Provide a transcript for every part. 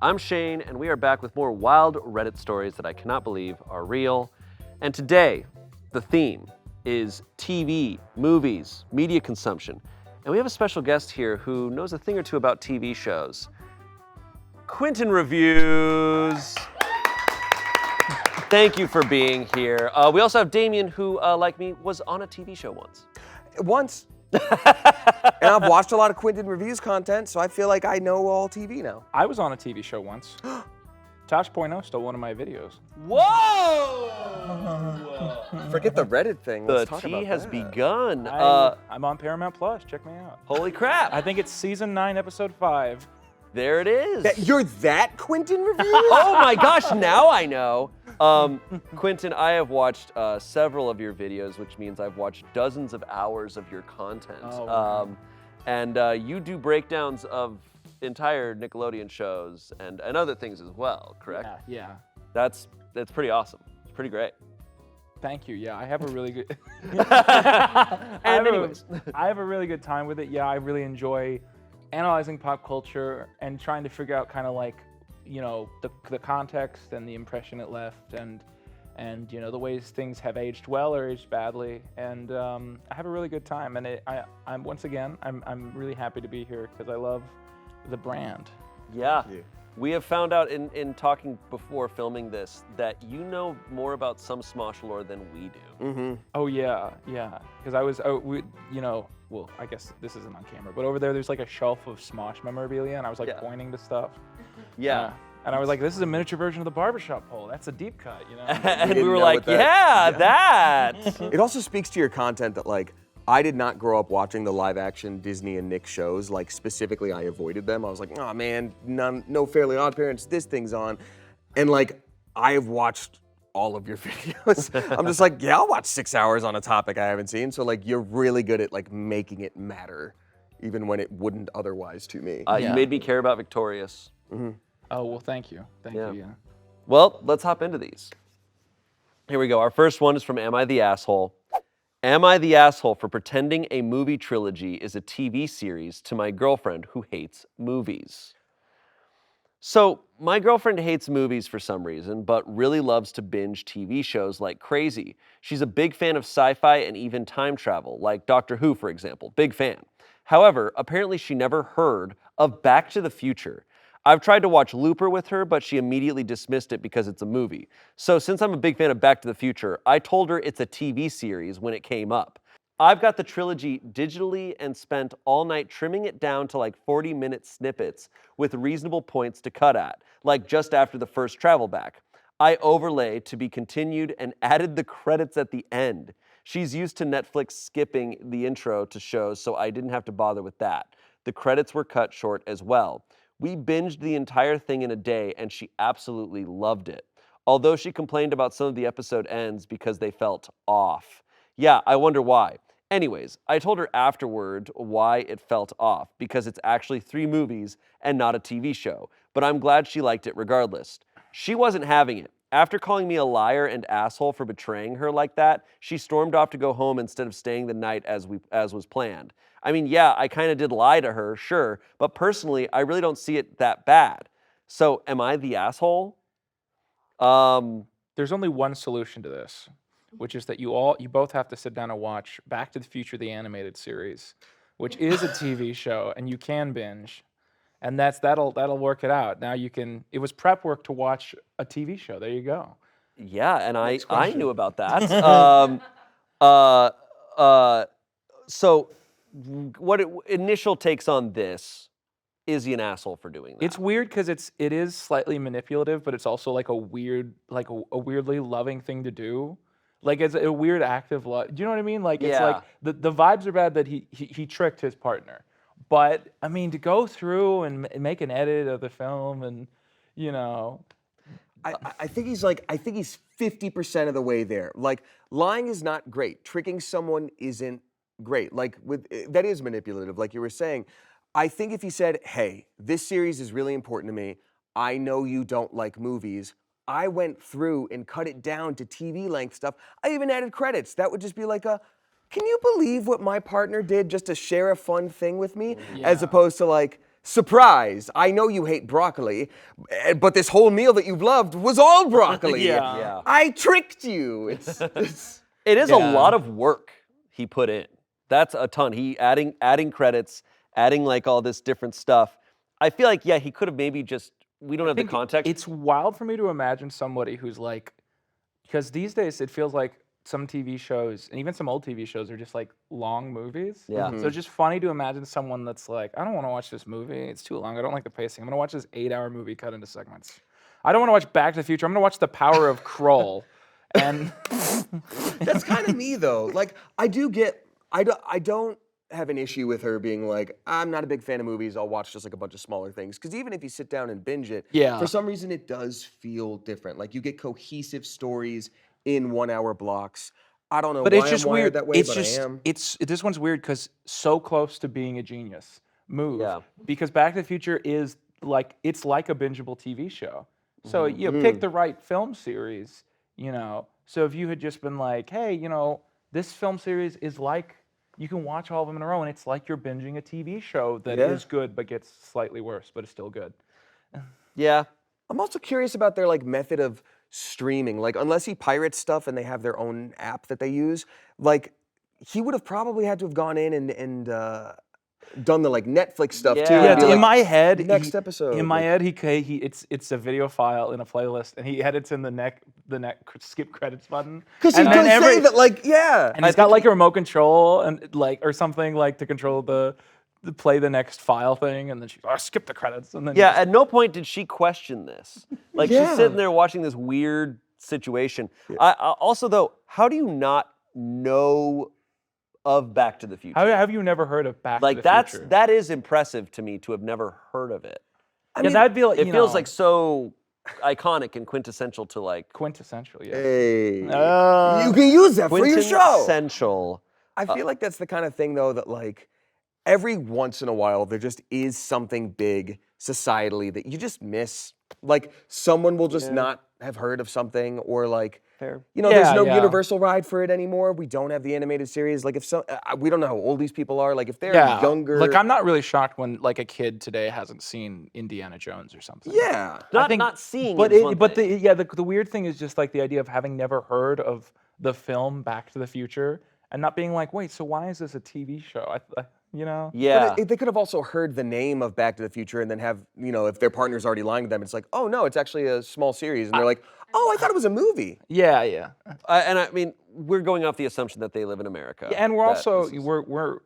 I'm Shane, and we are back with more wild Reddit stories that I cannot believe are real. And today, the theme is TV, movies, media consumption. And we have a special guest here who knows a thing or two about TV shows. Quinton Reviews. Thank you for being here. We also have Damien, who, like me, was on a TV show once. Once. And I've watched a lot of Quinton Reviews content, so I feel like I know all TV now. I was on a TV show once. Tosh.0 stole one of my videos. Whoa! Forget the Reddit thing. The Let's talk tea about has that. begun. I'm on Paramount Plus. Check me out. Holy crap. I think it's season 9, episode 5. There it is. You're that Quinton Reviews? Oh my gosh, now I know. Quinton, I have watched several of your videos, which means I've watched dozens of hours of your content. Oh, wow. And you do breakdowns of entire Nickelodeon shows and other things as well, correct? Yeah. That's pretty awesome. It's pretty great. Thank you. Yeah, I have a really good. Anyways. I have a really good time with it. Yeah, I really enjoy analyzing pop culture and trying to figure out kind of like, you know, the context and the impression it left, and you know, the ways things have aged well or aged badly. And I have a really good time. And I'm once again, I'm really happy to be here because I love the brand. Yeah. We have found out in talking before filming this that you know more about some Smosh lore than we do. Mm-hmm. Oh yeah. Because I was, you know, well, I guess this isn't on camera, but over there's like a shelf of Smosh memorabilia, and I was like pointing to stuff. Yeah. And I was like, this is a miniature version of the barbershop pole. That's a deep cut, you know? And we didn't were know like, what that- that. It also speaks to your content that, like, I did not grow up watching the live-action Disney and Nick shows. Like, specifically, I avoided them. I was like, oh man, no Fairly Odd Parents, this thing's on. And like, I have watched all of your videos. I'm just like, yeah, I'll watch 6 hours on a topic I haven't seen. So like, you're really good at like making it matter, even when it wouldn't otherwise to me. You made me care about Victorious. Mm-hmm. Oh, well, thank you. Thank you, yeah. Well, let's hop into these. Here we go. Our first one is from Am I the Asshole? Am I the asshole for pretending a movie trilogy is a TV series to my girlfriend who hates movies? So, my girlfriend hates movies for some reason, but really loves to binge TV shows like crazy. She's a big fan of sci-fi and even time travel, like Doctor Who, for example. Big fan. However, apparently she never heard of Back to the Future. I've tried to watch Looper with her, but she immediately dismissed it because it's a movie. So since I'm a big fan of Back to the Future, I told her it's a TV series when it came up. I've got the trilogy digitally and spent all night trimming it down to like 40-minute snippets with reasonable points to cut at, like just after the first travel back. I overlay to be continued and added the credits at the end. She's used to Netflix skipping the intro to shows, so I didn't have to bother with that. The credits were cut short as well. We binged the entire thing in a day, and she absolutely loved it. Although she complained about some of the episode ends because they felt off. Yeah, I wonder why. Anyways, I told her afterward why it felt off, because it's actually 3 movies and not a TV show. But I'm glad she liked it regardless. She wasn't having it. After calling me a liar and asshole for betraying her like that, she stormed off to go home instead of staying the night as was planned. I mean, yeah, I kind of did lie to her, sure, but personally, I really don't see it that bad. So, am I the asshole? There's only one solution to this, which is that you both have to sit down and watch Back to the Future, the animated series, which is a TV show, and you can binge, and that'll work it out. Now it was prep work to watch a TV show. There you go. Yeah, and I knew about that. So, what initial takes on this? Is he an asshole for doing that? It's weird because it is slightly manipulative, but it's also like a weirdly loving thing to do. Like it's a weird act of love. Do you know what I mean? Like it's like the vibes are bad that he tricked his partner. But I mean, to go through and make an edit of the film, and you know, I think he's 50% of the way there. Like, lying is not great. Tricking someone isn't great. Like, that is manipulative, like you were saying. I think if he said, hey, this series is really important to me. I know you don't like movies. I went through and cut it down to TV length stuff. I even added credits. That would just be like can you believe what my partner did just to share a fun thing with me? Yeah. As opposed to like, surprise, I know you hate broccoli, but this whole meal that you've loved was all broccoli. Yeah. I tricked you. It is a Yeah. lot of work he put in. That's a ton. He adding credits, adding like all this different stuff. I feel like, yeah, he could have maybe just, we don't have the think context. It's wild for me to imagine somebody who's like, because these days it feels like some TV shows and even some old TV shows are just like long movies. Yeah. So it's just funny to imagine someone that's like, I don't want to watch this movie. It's too long. I don't like the pacing. I'm gonna watch this 8-hour movie cut into segments. I don't want to watch Back to the Future. I'm gonna watch The Power of Kroll. And That's kind of me though. Like I don't have an issue with her being like, I'm not a big fan of movies. I'll watch just like a bunch of smaller things. Because even if you sit down and binge it, Yeah. for some reason it does feel different. Like you get cohesive stories in 1 hour blocks. I don't know But why it's just I'm wired weird. that way, It's but just I am. this one's weird because so close to being a genius move. Yeah. Because Back to the Future is like it's like a bingeable TV show. So you pick the right film series, you know. So if you had just been like, hey, you know, this film series is like you can watch all of them in a row, and it's like you're binging a TV show that is good but gets slightly worse, but it's still good. Yeah. I'm also curious about their like method of streaming. Like unless he pirates stuff and they have their own app that they use, like he would have probably had to have gone in and done the like Netflix stuff too. Yeah. and Yeah, be in like, my head, next episode. In my like- head, he it's a video file in a playlist, and he edits in the skip credits button. Because he And does then say that, like, yeah. And he's got like a remote control and like or something like to control the play the next file thing, and then she's skip the credits, and then Yeah, at no point did she question this. Like Yeah. she's sitting there watching this weird situation. I also though, how do you not know of Back to the Future? How have you never heard of Back like to the Future? that is impressive to me to have never heard of it. Yeah, that'd be like It feels like so iconic and quintessential to like quintessential. Yeah. Hey. You can use that for your show. quintessential. I feel like that's the kind of thing, though, that like every once in a while there just is something big societally that you just miss. Like someone will just not have heard of something, or like, Fair. you know, there's Yeah, no yeah. Universal ride for it anymore. We don't have the animated series. Like if we don't know how old these people are. Like if they're younger. Like I'm not really shocked when like a kid today hasn't seen Indiana Jones or something. Yeah. Not seeing But it is one thing. the weird thing is just like the idea of having never heard of the film Back to the Future and not being like, wait, so why is this a TV show? You know? Yeah. But they could have also heard the name of Back to the Future and then have, you know, if their partner's already lying to them, it's like, oh no, it's actually a small series. And they're like, oh, I thought it was a movie. Yeah, yeah. And I mean, we're going off the assumption that they live in America. Yeah, and we're that also this is- we're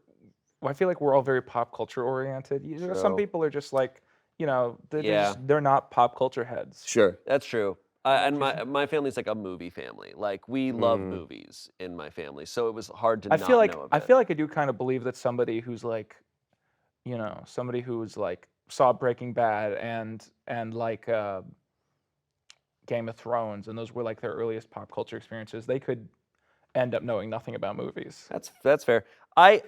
I feel like we're all very pop culture oriented. You know, some True. people are just like, you know, Yeah. they're not pop culture heads. Sure. That's true. And my family's like a movie family. Like we love movies in my family, so it was hard to I not feel like know of I it. feel like I do kind of believe that somebody who's like, you know, somebody who's like saw Breaking Bad and like Game of Thrones, and those were like their earliest pop culture experiences, they could end up knowing nothing about movies. That's fair. I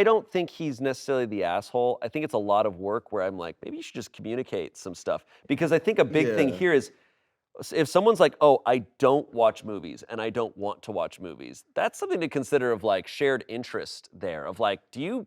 don't think he's necessarily the asshole. I think it's a lot of work where I'm like, maybe you should just communicate some stuff, because I think a big thing Yeah. here is if someone's like, oh, I don't watch movies and I don't want to watch movies, that's something to consider of like shared interest there of like, do you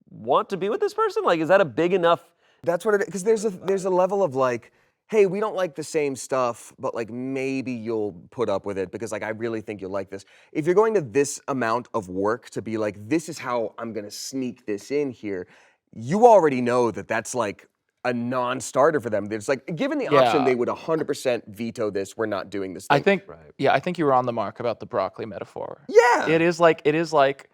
want to be with this person? Like, is that a big enough? That's what it is. Because there's a level of like, hey, we don't like the same stuff, but like maybe you'll put up with it because like I really think you'll like this. If you're going to this amount of work to be like, this is how I'm gonna sneak this in here, you already know that that's like a non-starter for them. There's like, given the option, Yeah. they would 100% veto this. We're not doing this I thing. think I think you were on the mark about the broccoli metaphor. Yeah. It is like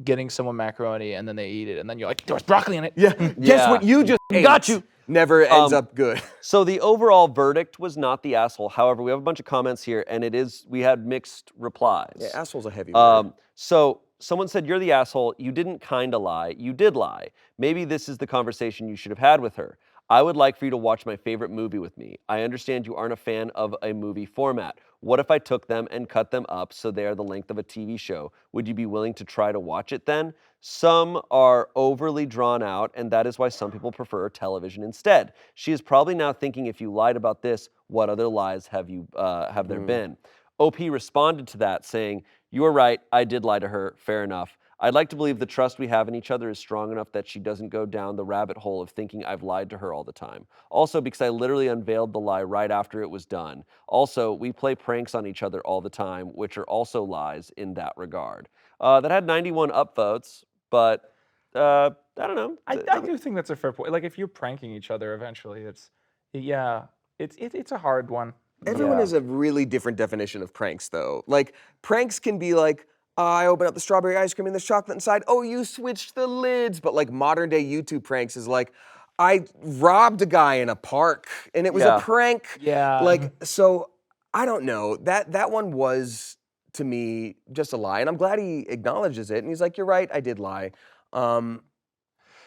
getting someone macaroni and then they eat it and then you're like, there's broccoli in it. Yeah. Guess Yeah. what you just ate? Got you. Never ends up good. So the overall verdict was not the asshole. However, we have a bunch of comments here, and we had mixed replies. Yeah, asshole's a heavy word. So someone said, you're the asshole. You didn't kinda lie. You did lie. Maybe this is the conversation you should have had with her. I would like for you to watch my favorite movie with me. I understand you aren't a fan of a movie format. What if I took them and cut them up so they are the length of a TV show? Would you be willing to try to watch it then? Some are overly drawn out, and that is why some people prefer television instead. She is probably now thinking, if you lied about this, what other lies have there been? OP responded to that saying, you are right, I did lie to her, fair enough. I'd like to believe the trust we have in each other is strong enough that she doesn't go down the rabbit hole of thinking I've lied to her all the time. Also, because I literally unveiled the lie right after it was done. Also, we play pranks on each other all the time, which are also lies in that regard. That had 91 upvotes, but I don't know. I do think that's a fair point. Like if you're pranking each other, eventually, it's a hard one. Everyone has a really different definition of pranks, though. Like, pranks can be like, I open up the strawberry ice cream and there's chocolate inside. Oh, you switched the lids. But like modern day YouTube pranks is like, I robbed a guy in a park and it was a prank. Yeah. Like, so I don't know. That one was, to me, just a lie. And I'm glad he acknowledges it. And he's like, you're right, I did lie.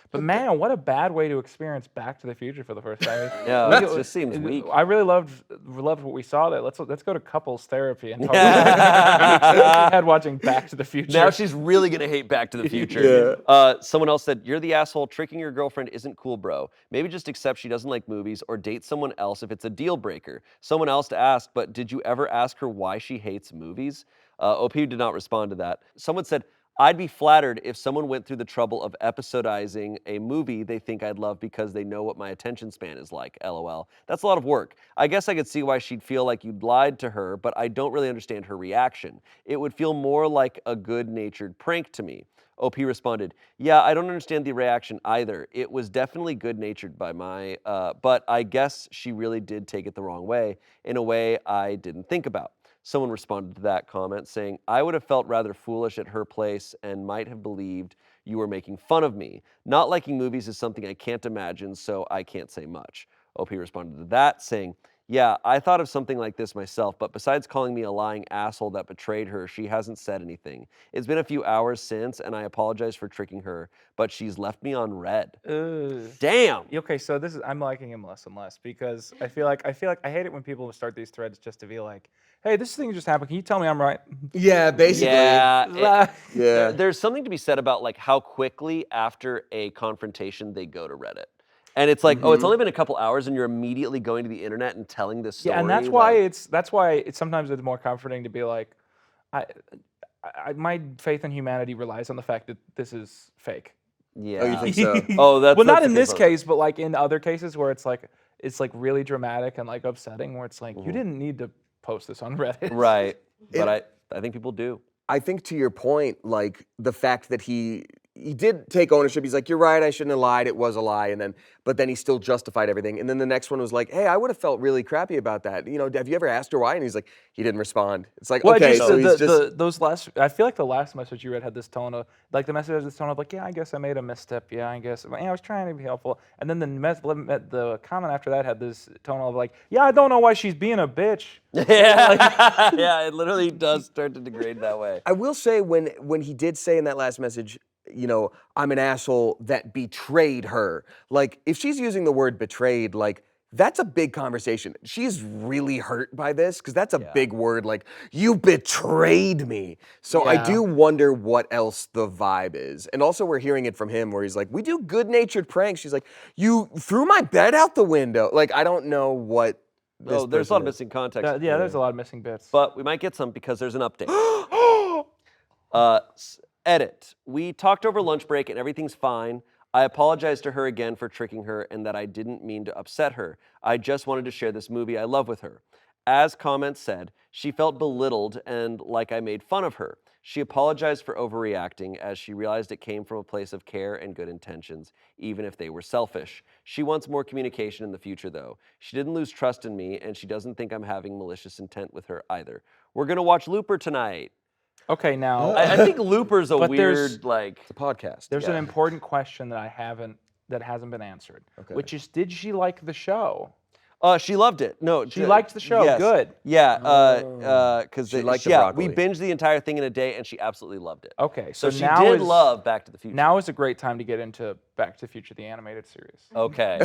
But man, what a bad way to experience Back to the Future for the first time. Yeah, it just seems weak. I really loved what we saw there. Let's go to couples therapy and talk about had watching Back to the Future. Now she's really gonna hate Back to the Future. Someone else said, "You're the asshole. Tricking your girlfriend isn't cool, bro. Maybe just accept she doesn't like movies or date someone else if it's a deal breaker." Someone else to ask, but did you ever ask her why she hates movies? OP did not respond to that. Someone said, I'd be flattered if someone went through the trouble of episodizing a movie they think I'd love because they know what my attention span is like, LOL. That's a lot of work. I guess I could see why she'd feel like you'd lied to her, but I don't really understand her reaction. It would feel more like a good-natured prank to me. OP responded, yeah, I don't understand the reaction either. It was definitely good-natured by my, but I guess she really did take it the wrong way, in a way I didn't think about. Someone responded to that comment saying, I would have felt rather foolish at her place and might have believed you were making fun of me. Not liking movies is something I can't imagine, so I can't say much. OP responded to that saying, yeah, I thought of something like this myself, but besides calling me a lying asshole that betrayed her, she hasn't said anything. It's been a few hours since, and I apologize for tricking her, but she's left me on red. Damn. Okay, so I'm liking him less and less because I feel like I hate it when people start these threads just to be like, hey, this thing just happened. Can you tell me I'm right? Yeah, basically. Yeah. Yeah. There's something to be said about like how quickly after a confrontation they go to Reddit. And it's like, oh, it's only been a couple hours and you're immediately going to the internet and telling this story. Yeah, and that's why it's sometimes it's more comforting to be like, my faith in humanity relies on the fact that this is fake. Yeah. Oh, you think so? Oh, that's well, not a in good this point. case, but like in other cases where it's like really dramatic and like upsetting, where it's like you didn't need to post this on Reddit. Right. But I think people do. I think to your point, like the fact that he did take ownership. He's like, you're right, I shouldn't have lied. It was a lie. But then he still justified everything. And then the next one was like, hey, I would have felt really crappy about that. You know, have you ever asked her why? And he's like, he didn't respond. It's like, okay, so he's just... I feel like the last message you read had this tone of, like the message has this tone of like, yeah, I guess I made a misstep. Yeah, I guess. I was trying to be helpful. And then the comment after that had this tone of like, yeah, I don't know why she's being a bitch. Yeah, yeah, it literally does start to degrade that way. I will say when he did say in that last message, you know, I'm an asshole that betrayed her. Like, if she's using the word betrayed, like, that's a big conversation. She's really hurt by this, because that's a big word, like, you betrayed me. So I do wonder what else the vibe is. And also we're hearing it from him where he's like, we do good-natured pranks. She's like, you threw my bed out the window. Like, I don't know what this there's a lot of person is. missing context. There's a lot of missing bits. But we might get some because there's an update. Edit. We talked over lunch break and everything's fine. I apologize to her again for tricking her and that I didn't mean to upset her. I just wanted to share this movie I love with her. As comments said, she felt belittled and like I made fun of her. She apologized for overreacting as she realized it came from a place of care and good intentions, even if they were selfish. She wants more communication in the future though. She didn't lose trust in me and she doesn't think I'm having malicious intent with her either. We're gonna watch Looper tonight. Okay, now I think Looper's a But weird, like... It's a podcast. there's an important question that hasn't been answered, which is, did she like the show? She loved it. No, She liked the show. yes. Good. Yeah, because She liked the broccoli. we binged the entire thing in a day, and she absolutely loved it. Okay, So she now did love Back to the Future. Now is a great time to get into Back to the Future, the animated series. Okay.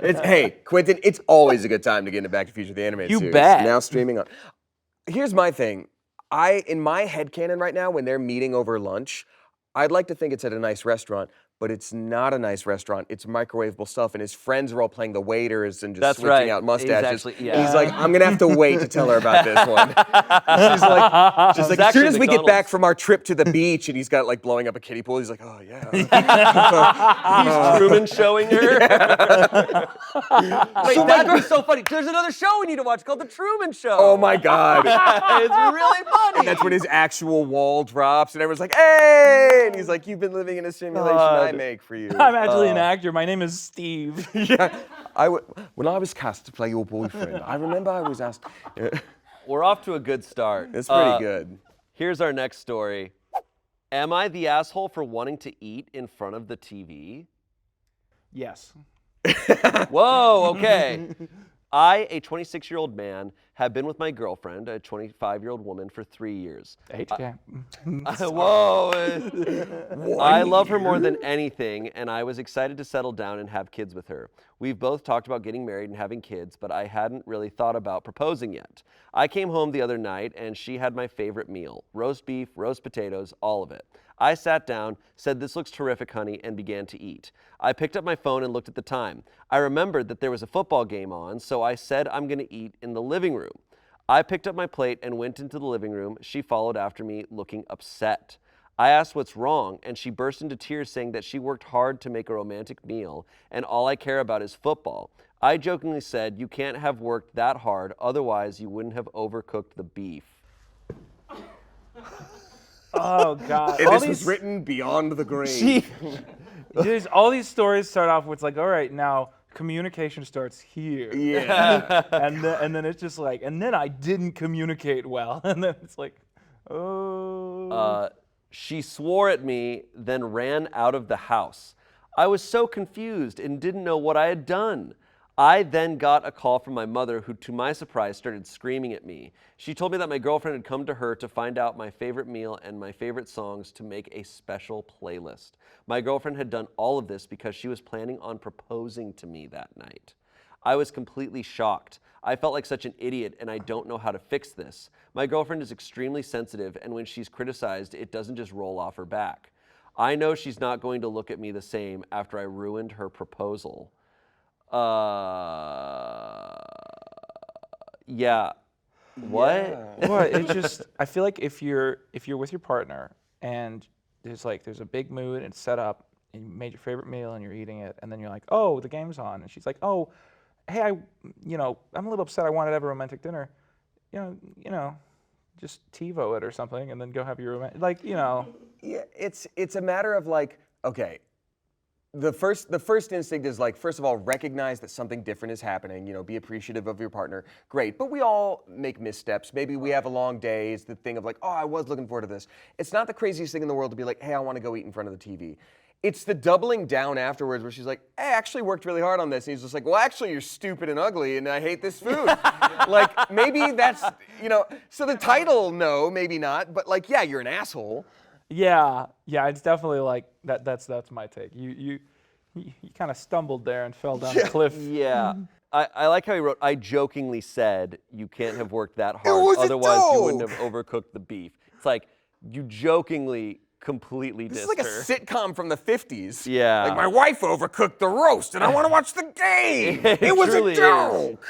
Hey, Quinton, it's always a good time to get into Back to the Future, the animated You series. bet. Now streaming on. Here's my thing. In my headcanon right now, when they're meeting over lunch, I'd like to think it's at a nice restaurant, but it's not a nice restaurant. It's microwavable stuff, and his friends are all playing the waiters and just That's switching right. out mustaches. He's actually- yeah. He's like, I'm gonna have to wait to tell her about this one. She's like, as soon as we get back from our trip to the beach, and he's got like blowing up a kiddie pool, he's like, oh yeah. He's Truman showing her. Wait, that'd be so funny. There's another show we need to watch called The Truman Show. Oh my God. It's really funny. And that's when his actual wall drops, and everyone's like, hey! And he's like, you've been living in a simulation I make for you. I'm actually an actor. My name is Steve. Yeah. When I was cast to play your boyfriend, I remember I was asked. We're off to a good start. It's pretty good. Here's our next story. Am I the asshole for wanting to eat in front of the TV? Yes. Whoa, okay. I, a 26-year-old man, have been with my girlfriend, a 25-year-old woman, for 3 years. HK. Whoa. I love her more than anything, and I was excited to settle down and have kids with her. We've both talked about getting married and having kids, but I hadn't really thought about proposing yet. I came home the other night, and she had my favorite meal: roast beef, roast potatoes, all of it. I sat down, said, "This looks terrific, honey," and began to eat. I picked up my phone and looked at the time. I remembered that there was a football game on, so I said, "I'm going to eat in the living room." I picked up my plate and went into the living room. She followed after me, looking upset. I asked what's wrong, and she burst into tears, saying that she worked hard to make a romantic meal, and all I care about is football. I jokingly said, "You can't have worked that hard, otherwise you wouldn't have overcooked the beef." Oh, God. And this was written beyond the grave. All these stories start off with like, all right, now communication starts here. Yeah. And then it's just like, and then I didn't communicate well. And then it's like, oh. She swore at me, then ran out of the house. I was so confused and didn't know what I had done. I then got a call from my mother, who, to my surprise, started screaming at me. She told me that my girlfriend had come to her to find out my favorite meal and my favorite songs to make a special playlist. My girlfriend had done all of this because she was planning on proposing to me that night. I was completely shocked. I felt like such an idiot, and I don't know how to fix this. My girlfriend is extremely sensitive, and when she's criticized, it doesn't just roll off her back. I know she's not going to look at me the same after I ruined her proposal. Yeah. What? Yeah. Well, it's just, I feel like if you're with your partner and there's a big mood and it's set up and you made your favorite meal and you're eating it, and then you're like, oh, the game's on, and she's like, oh, hey, I'm a little upset. I wanted to have a romantic dinner. Just TiVo it or something, and then go have your romantic, Yeah, it's a matter of like, okay. The first instinct is like, first of all, recognize that something different is happening, be appreciative of your partner. Great, but we all make missteps. Maybe we have a long day. It's the thing of like, oh, I was looking forward to this. It's not the craziest thing in the world to be like, hey, I want to go eat in front of the TV. It's the doubling down afterwards where she's like, hey, I actually worked really hard on this. And he's just like, well, actually, you're stupid and ugly, and I hate this food. Like, maybe that's, so the title, no, maybe not, but like, yeah, you're an asshole. Yeah, it's definitely like that. That's my take. You kind of stumbled there and fell down a cliff. Yeah. I like how he wrote, I jokingly said, you can't have worked that was hard, a otherwise you wouldn't joke. have overcooked the beef. It's like, you jokingly completely This dissed is like a her. sitcom from the 50s. Yeah. Like, my wife overcooked the roast, and I want to watch the game. It was truly a joke.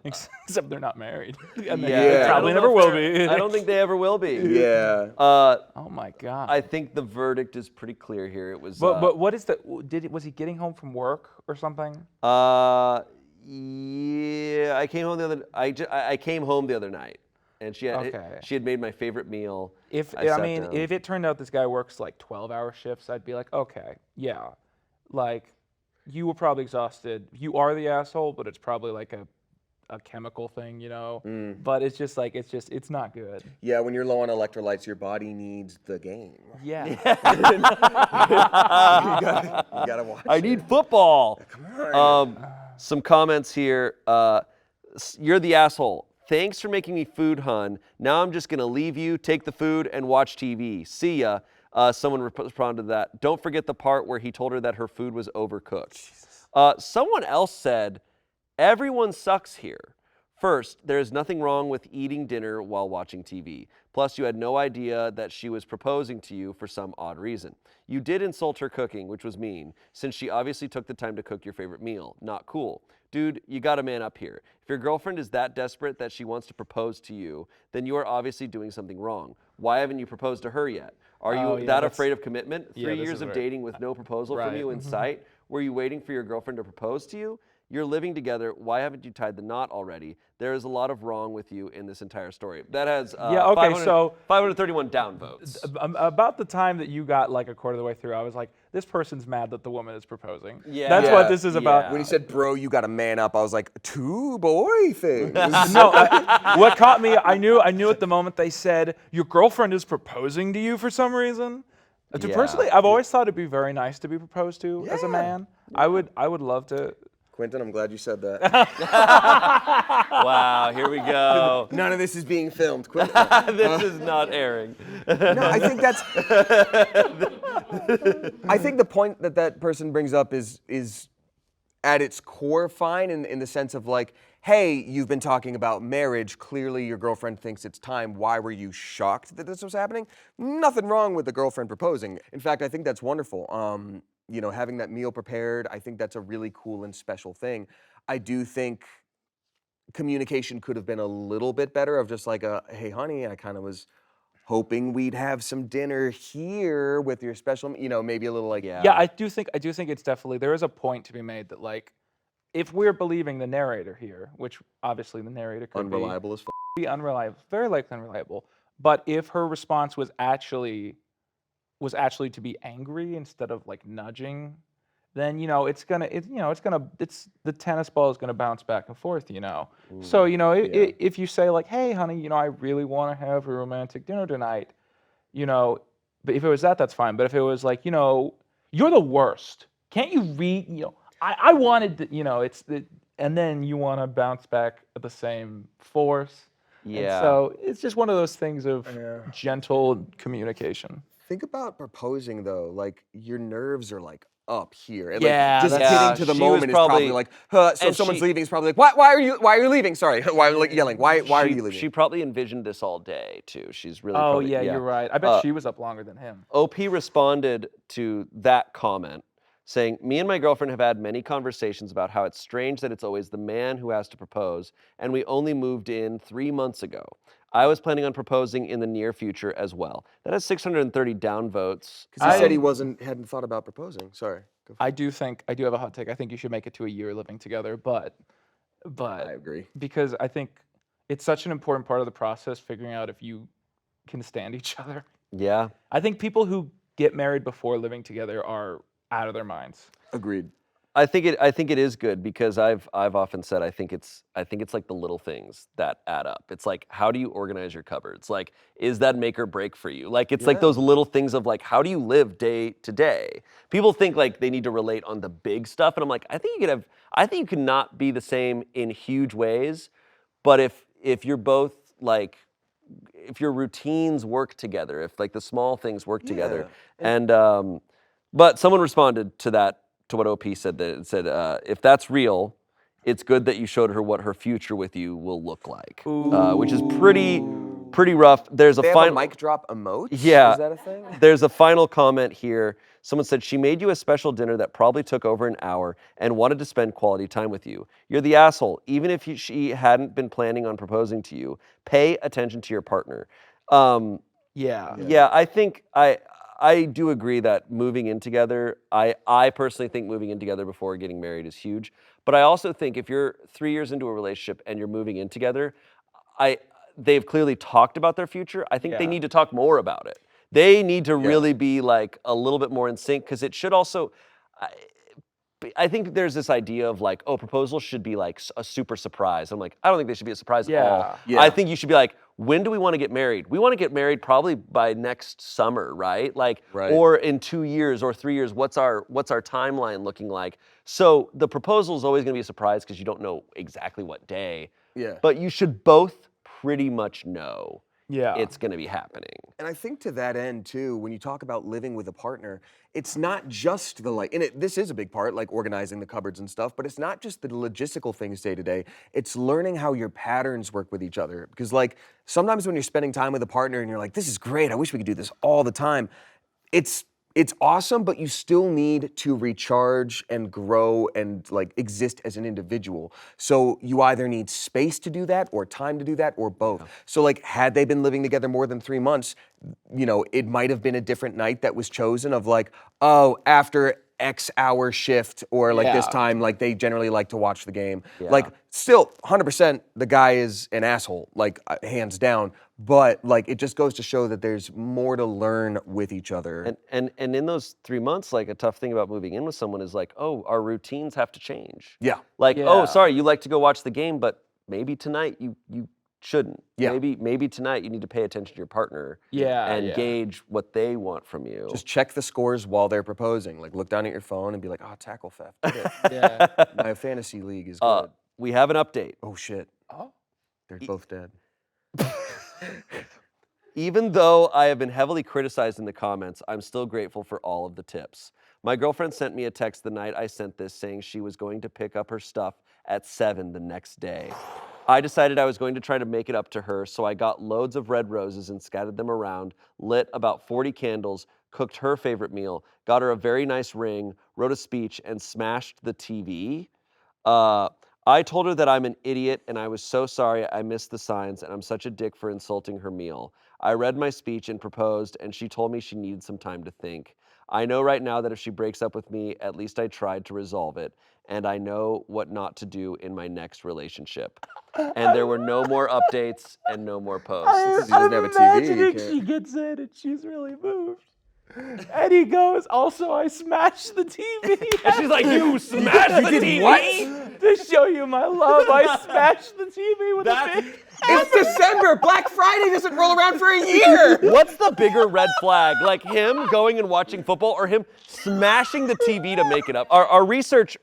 Except they're not married. And Yeah. they I probably don't never know will if be. they're- I don't think they ever will be. Yeah. Oh my God. I think the verdict is pretty clear here. It was. But what is the? Was he getting home from work or something? Yeah. I came home the other. I came home the other night, and she had made my favorite meal. If it turned out this guy works like 12-hour shifts, I'd be like, okay, yeah, like you were probably exhausted. You are the asshole, but it's probably like a chemical thing, But it's just like it's not good. Yeah, when you're low on electrolytes, your body needs the game. Yeah. You gotta watch I it. need football. Come on. Some comments here. You're the asshole. Thanks for making me food, hun. Now I'm just going to leave you, take the food, and watch TV. See ya. Someone responded to that. Don't forget the part where he told her that her food was overcooked. Someone else said, everyone sucks here. First, there is nothing wrong with eating dinner while watching TV. Plus, you had no idea that she was proposing to you for some odd reason. You did insult her cooking, which was mean, since she obviously took the time to cook your favorite meal. Not cool. Dude, you gotta man up here. If your girlfriend is that desperate that she wants to propose to you, then you are obviously doing something wrong. Why haven't you proposed to her yet? Are you that afraid of commitment? 3 years of dating with no proposal from you in sight? Were you waiting for your girlfriend to propose to you? You're living together. Why haven't you tied the knot already? There is a lot of wrong with you in this entire story. That has 531 downvotes. About the time that you got like a quarter of the way through, I was like, this person's mad that the woman is proposing. Yeah. That's what this is about. When he said, bro, you got to man up, I was like, two boy things. No, what caught me, I knew at the moment they said, your girlfriend is proposing to you for some reason. Personally, I've always thought it'd be very nice to be proposed to as a man. I would love to. Quinton, I'm glad you said that. Wow, here we go. None of this is being filmed. Quinton. This is not airing. No, I think that's. I think the point that person brings up is at its core fine in the sense of like, hey, you've been talking about marriage. Clearly, your girlfriend thinks it's time. Why were you shocked that this was happening? Nothing wrong with the girlfriend proposing. In fact, I think that's wonderful. You know, having that meal prepared, I think that's a really cool and special thing. I do think communication could have been a little bit better of just like hey, honey, I kind of was hoping we'd have some dinner here with your special, you know, maybe a little like, Yeah, I do think it's definitely, there is a point to be made that like, if we're believing the narrator here, which obviously the narrator could unreliable as be unreliable, very likely unreliable, but if her response was actually to be angry instead of like nudging, then the tennis ball is gonna bounce back and forth, you know. So if you say like, hey, honey, you know, I really want to have a romantic dinner tonight, you know, but if it was that's fine. But if it was like, you know, you're the worst, can't you read, you know, I wanted, you know, and then you want to bounce back at the same force. Yeah. And so it's just one of those things of gentle communication. Think about proposing though, like your nerves are like up here. And Yeah, like, just getting to the she moment was is probably like, so if someone's leaving, it's probably like, why are you leaving? Sorry, why like yelling? Why are you leaving? She probably envisioned this all day too. She's really. Oh yeah, you're right. I bet she was up longer than him. OP responded to that comment saying, me and my girlfriend have had many conversations about how it's strange that it's always the man who has to propose, and we only moved in 3 months ago. I was planning on proposing in the near future as well. That has 630 downvotes. Because he said he hadn't thought about proposing. Sorry. I do have a hot take. I think you should make it to a year living together, but I agree. Because I think it's such an important part of the process, figuring out if you can stand each other. Yeah. I think people who get married before living together are out of their minds. Agreed. I think it is good because I've often said I think it's like the little things that add up. It's like, how do you organize your cupboards? Like, is that make or break for you? Like, it's like those little things of like, how do you live day to day? People think like they need to relate on the big stuff, and I'm like, I think you can not be the same in huge ways, but if you're both like, if your routines work together, if like the small things work together, and but someone responded to that. To what OP said, that it said, if that's real, it's good that you showed her what her future with you will look like, which is pretty rough. There's a final mic drop emote. Yeah, is that a thing? There's a final comment here. Someone said she made you a special dinner that probably took over an hour and wanted to spend quality time with you. You're the asshole. Even if she hadn't been planning on proposing to you, pay attention to your partner. Yeah, I think I do agree that moving in together, I personally think moving in together before getting married is huge. But I also think if you're 3 years into a relationship and you're moving in together, they've clearly talked about their future. I think they need to talk more about it. They need to really be like a little bit more in sync, because it should also, I think there's this idea of like, oh, proposals should be like a super surprise. I'm like, I don't think they should be a surprise at all. Yeah. I think you should be like, when do we want to get married? We want to get married probably by next summer, right? Like, or in 2 years or 3 years, what's our timeline looking like? So the proposal is always going to be a surprise because you don't know exactly what day. Yeah. But you should both pretty much know Yeah. it's going to be happening. And I think to that end too, when you talk about living with a partner, it's not just the like, and this is a big part, like organizing the cupboards and stuff, but it's not just the logistical things day to day. It's learning how your patterns work with each other. Because like sometimes when you're spending time with a partner and you're like, this is great, I wish we could do this all the time. It's awesome, but you still need to recharge and grow and like exist as an individual. So you either need space to do that or time to do that or both. So like had they been living together more than 3 months, you know, it might have been a different night that was chosen of like, oh, after X hour shift or like this time, like they generally like to watch the game. Like still 100% the guy is an asshole, like hands down. But like it just goes to show that there's more to learn with each other. And in those 3 months, like a tough thing about moving in with someone is like, oh, our routines have to change. Yeah. Like, oh, sorry, you like to go watch the game, but maybe tonight you shouldn't. Yeah. Maybe tonight you need to pay attention to your partner. Yeah, And yeah. gauge what they want from you. Just check the scores while they're proposing. Like look down at your phone and be like, oh, tackle theft. Good. Yeah. My fantasy league is good. We have an update. Oh shit. Oh. They're both dead. Even though I have been heavily criticized in the comments, I'm still grateful for all of the tips. My girlfriend sent me a text the night I sent this saying she was going to pick up her stuff at 7 the next day. I decided I was going to try to make it up to her, so I got loads of red roses and scattered them around, lit about 40 candles, cooked her favorite meal, got her a very nice ring, wrote a speech, and smashed the TV. I told her that I'm an idiot and I was so sorry I missed the signs and I'm such a dick for insulting her meal. I read my speech and proposed and she told me she needed some time to think. I know right now that if she breaks up with me, at least I tried to resolve it. And I know what not to do in my next relationship. And there were no more updates and no more posts. He doesn't have a TV. He imagining can't- she gets in and she's really moved. And he goes, also, I smashed the TV. And she's like, you smashed the TV? what? To show you my love, I smashed the TV with a big... It's December. Black Friday doesn't roll around for a year. What's the bigger red flag? Like him going and watching football or him smashing the TV to make it up? Our research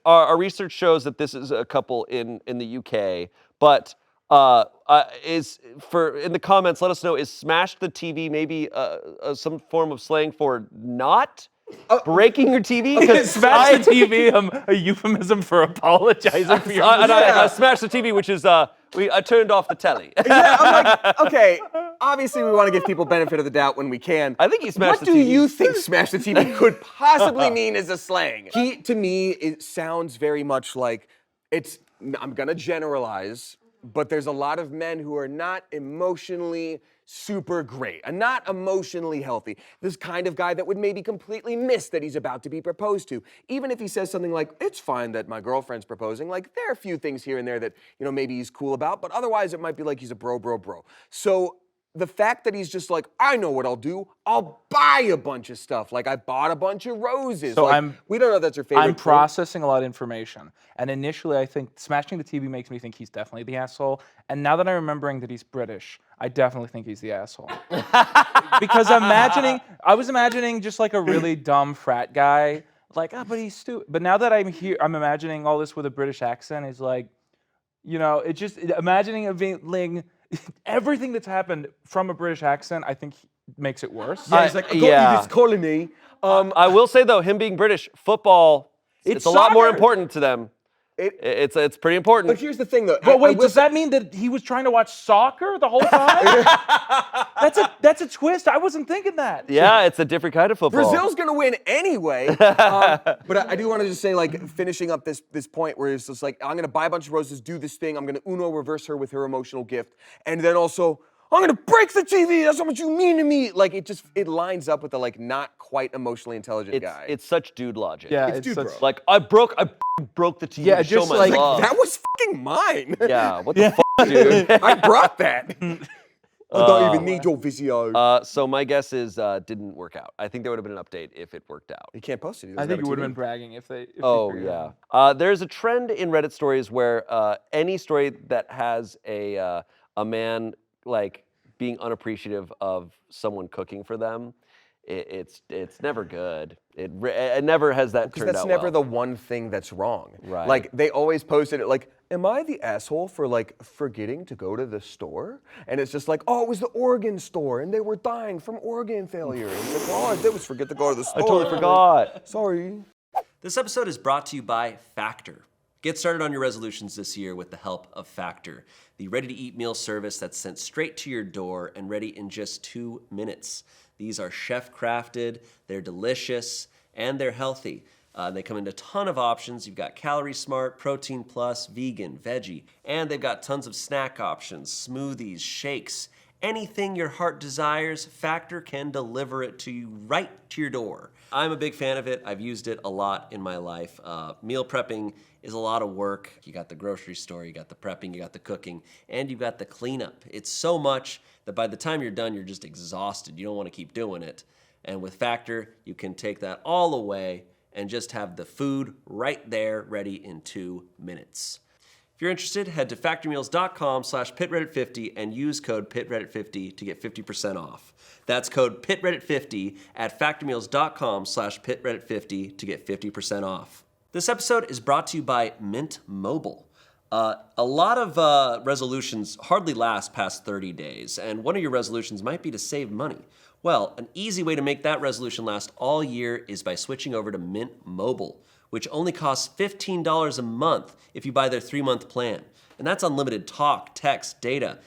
shows that this is a couple in the UK, but in the comments, let us know, is smash the TV maybe some form of slang for not breaking your TV? Smash the TV, a euphemism for apologizing for your I smashed the TV, which is I turned off the telly. Yeah, I'm like, okay, obviously we want to give people benefit of the doubt when we can. I think he smashed What the do TV. you think smash the TV could possibly mean as a slang? To me, it sounds very much like I'm going to generalize, but there's a lot of men who are not emotionally super great and not emotionally healthy. This kind of guy that would maybe completely miss that he's about to be proposed to. Even if he says something like, it's fine that my girlfriend's proposing, like there are a few things here and there that, you know, maybe he's cool about, but otherwise it might be like he's a bro. So the fact that he's just like, I know what I'll do. I'll buy a bunch of stuff. Like I bought a bunch of roses. So like, we don't know if that's your favorite I'm thing. processing a lot of information. And initially, I think smashing the TV makes me think he's definitely the asshole. And now that I'm remembering that he's British, I definitely think he's the asshole. Because I was imagining just like a really dumb frat guy. Like, but he's stupid. But now that I'm here, I'm imagining all this with a British accent. Is like, you know, it just, imagining everything that's happened from a British accent, I think makes it worse. Yeah, he's like, I got you this colony. I will say though, him being British, football, it's a lot more soccer. important to them. It's pretty important. But here's the thing though. But wait, does that mean that he was trying to watch soccer the whole time? That's a twist. I wasn't thinking that. Yeah, it's a different kind of football. Brazil's gonna win anyway. But I do want to just say, like, finishing up this point where it's just like, I'm gonna buy a bunch of roses, do this thing, I'm gonna Uno reverse her with her emotional gift, and then also, I'm gonna break the TV. That's how much you mean to me. Like it lines up with the like not quite emotionally intelligent guy. It's such dude logic. Yeah, It's dude, bro. Like I broke the TV Yeah, to show just my like- love. That was fucking mine. Yeah, what the fuck, dude? I brought that. I don't even need your video. So my guess is didn't work out. I think there would have been an update if it worked out. He can't post it. He I doesn't think have it a would have TV. been bragging if they. Oh figured it yeah. out. There's a trend in Reddit stories where any story that has a man like being unappreciative of someone cooking for them, it's never good. It never has that Because turned that's out never well. the one thing that's wrong. Right. Like, they always posted it like, am I the asshole for, like, forgetting to go to the store? And it's just like, oh, it was the organ store, and they were dying from organ failure. And it's like, well, all I did was forget to go to the store. I totally forgot. Sorry. This episode is brought to you by Factor. Get started on your resolutions this year with the help of Factor, the ready-to-eat meal service that's sent straight to your door and ready in just 2 minutes. These are chef-crafted, they're delicious, and they're healthy. They come in a ton of options. You've got Calorie Smart, Protein Plus, Vegan, Veggie, and they've got tons of snack options, smoothies, shakes. Anything your heart desires, Factor can deliver it to you right to your door. I'm a big fan of it. I've used it a lot in my life. Meal prepping is a lot of work. You got the grocery store, you got the prepping, you got the cooking, and you've got the cleanup. It's so much that by the time you're done, you're just exhausted. You don't want to keep doing it. And with Factor, you can take that all away and just have the food right there ready in 2 minutes. If you're interested, head to factormeals.com/pitreddit50 and use code pitreddit50 to get 50% off. That's code pitreddit50 at factormeals.com/pitreddit50 to get 50% off. This episode is brought to you by Mint Mobile. A lot of resolutions hardly last past 30 days, and one of your resolutions might be to save money. Well, an easy way to make that resolution last all year is by switching over to Mint Mobile, which only costs $15 a month if you buy their 3-month plan. And that's unlimited talk, text, data,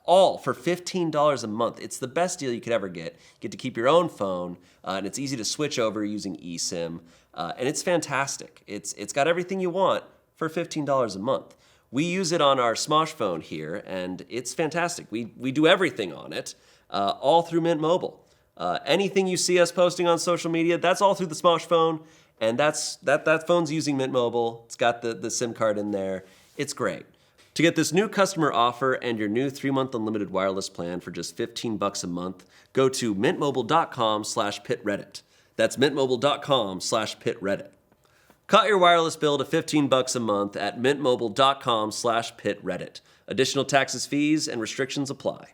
all for $15 a month. It's the best deal you could ever get. You get to keep your own phone, and it's easy to switch over using eSIM, and it's fantastic. It's got everything you want for $15 a month. We use it on our Smosh phone here, and it's fantastic. We do everything on it, all through Mint Mobile. Anything you see us posting on social media, that's all through the Smosh phone, and that phone's using Mint Mobile. It's got the SIM card in there. It's great. To get this new customer offer and your new 3-month unlimited wireless plan for just $15 a month, go to mintmobile.com/pitreddit. That's mintmobile.com/pitreddit. Cut your wireless bill to $15 a month at mintmobile.com/pitreddit. Additional taxes, fees, and restrictions apply.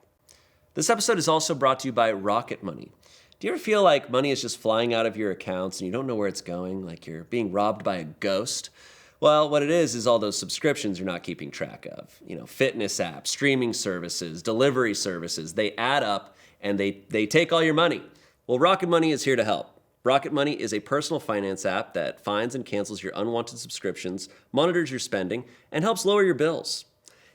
This episode is also brought to you by Rocket Money. Do you ever feel like money is just flying out of your accounts and you don't know where it's going, like you're being robbed by a ghost? Well, what it is all those subscriptions you're not keeping track of. You know, fitness apps, streaming services, delivery services, they add up and they take all your money. Well, Rocket Money is here to help. Rocket Money is a personal finance app that finds and cancels your unwanted subscriptions, monitors your spending, and helps lower your bills.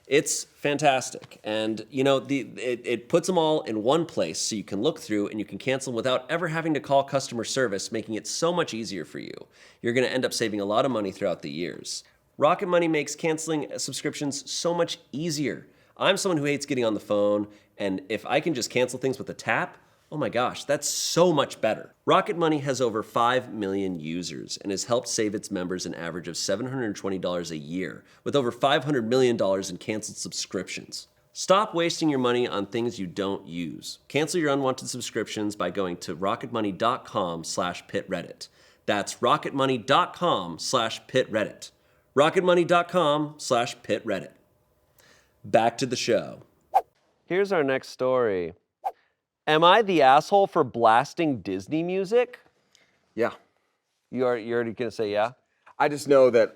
It's fantastic. And, you know, it puts them all in one place so you can look through and you can cancel them without ever having to call customer service, making it so much easier for you. You're going to end up saving a lot of money throughout the years. Rocket Money makes canceling subscriptions so much easier. I'm someone who hates getting on the phone, and if I can just cancel things with a tap, oh my gosh, that's so much better. Rocket Money has over 5 million users and has helped save its members an average of $720 a year, with over $500 million in canceled subscriptions. Stop wasting your money on things you don't use. Cancel your unwanted subscriptions by going to rocketmoney.com/pitreddit. That's rocketmoney.com/pitreddit. rocketmoney.com/pitreddit. Back to the show. Here's our next story. Am I the asshole for blasting Disney music? Yeah. You're already gonna say yeah? I just know that,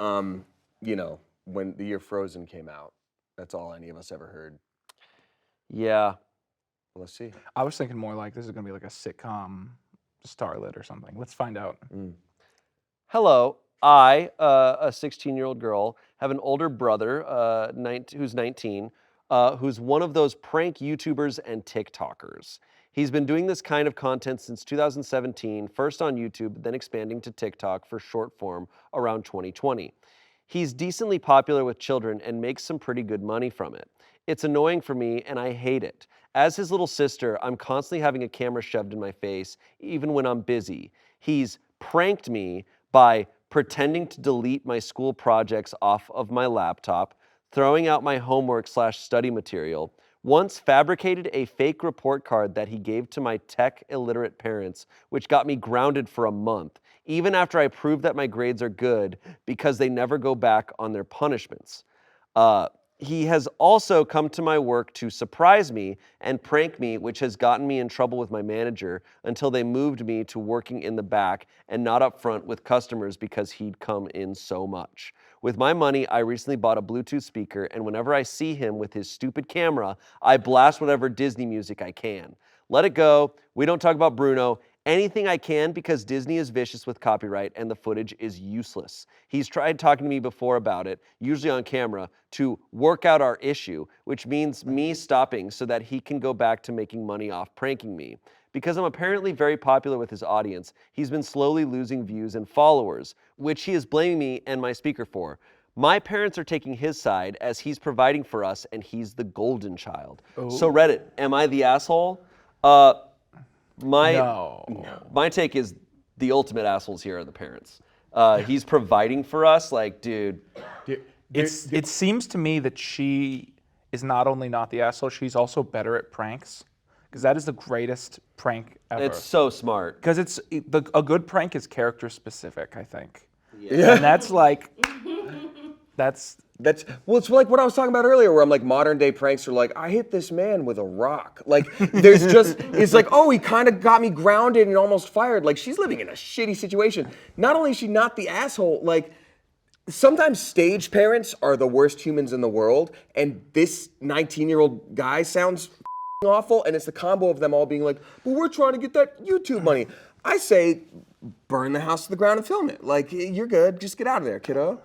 you know, when the year Frozen came out, that's all any of us ever heard. Yeah. Let's see. I was thinking more like this is gonna be like a sitcom starlet or something. Let's find out. Hello, I, a 16-year-old girl, have an older brother who's 19, who's one of those prank YouTubers and TikTokers. He's been doing this kind of content since 2017, first on YouTube, then expanding to TikTok for short form around 2020. He's decently popular with children and makes some pretty good money from it. It's annoying for me and I hate it. As his little sister, I'm constantly having a camera shoved in my face, even when I'm busy. He's pranked me by pretending to delete my school projects off of my laptop, throwing out my homework/study material, once fabricated a fake report card that he gave to my tech-illiterate parents, which got me grounded for a month, even after I proved that my grades are good because they never go back on their punishments. He has also come to my work to surprise me and prank me, which has gotten me in trouble with my manager until they moved me to working in the back and not up front with customers because he'd come in so much. With my money, I recently bought a Bluetooth speaker, and whenever I see him with his stupid camera, I blast whatever Disney music I can. Let it go. We don't talk about Bruno. Anything I can because Disney is vicious with copyright and the footage is useless. He's tried talking to me before about it, usually on camera, to work out our issue, which means me stopping so that he can go back to making money off pranking me. Because I'm apparently very popular with his audience, he's been slowly losing views and followers, which he is blaming me and my speaker for. My parents are taking his side as he's providing for us and he's the golden child. So Reddit, am I the asshole? My take is the ultimate assholes here are the parents. He's providing for us, like, dude. It seems to me that she is not only not the asshole, she's also better at pranks. Because that is the greatest prank ever. It's so smart. Because a good prank is character specific, I think. Yeah. And that's like, well, it's like what I was talking about earlier, where I'm like, modern day pranks are like, I hit this man with a rock. Like, it's like, oh, he kind of got me grounded and almost fired. Like, she's living in a shitty situation. Not only is she not the asshole, like, sometimes stage parents are the worst humans in the world, and this 19-year-old guy sounds awful, and it's the combo of them all being like, but we're trying to get that YouTube money. I say, burn the house to the ground and film it. Like, you're good. Just get out of there, kiddo.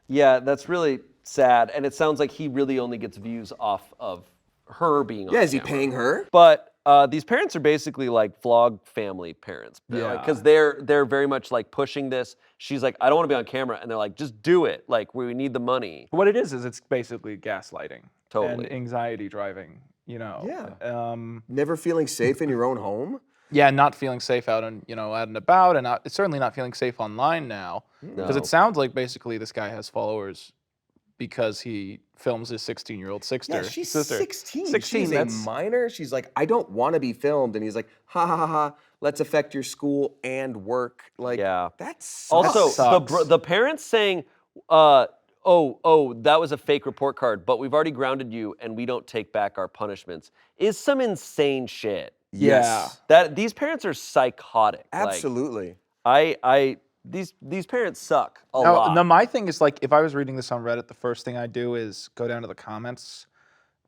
Yeah, that's really sad. And it sounds like he really only gets views off of her being on Yeah, is he camera. paying her? But these parents are basically like vlog family parents. Because they're very much like pushing this. She's like, I don't want to be on camera. And they're like, just do it. Like, we need the money. what it is it's basically gaslighting. Totally. And anxiety driving, you know. Yeah. Never feeling safe in your own home? Yeah, not feeling safe out and out and about, and certainly not feeling safe online now. Because it sounds like basically this guy has followers because he films his 16-year-old sister. Yeah, she's 16. 16, She's a that's minor. She's like, I don't want to be filmed. And he's like, ha ha ha ha, let's affect your school and work. Like, that's Also, sucks. the parents saying, that was a fake report card, but we've already grounded you and we don't take back our punishments, is some insane shit. Yes. These parents are psychotic. Absolutely. Like, these parents suck a lot. No, my thing is like, if I was reading this on Reddit, the first thing I'd do is go down to the comments,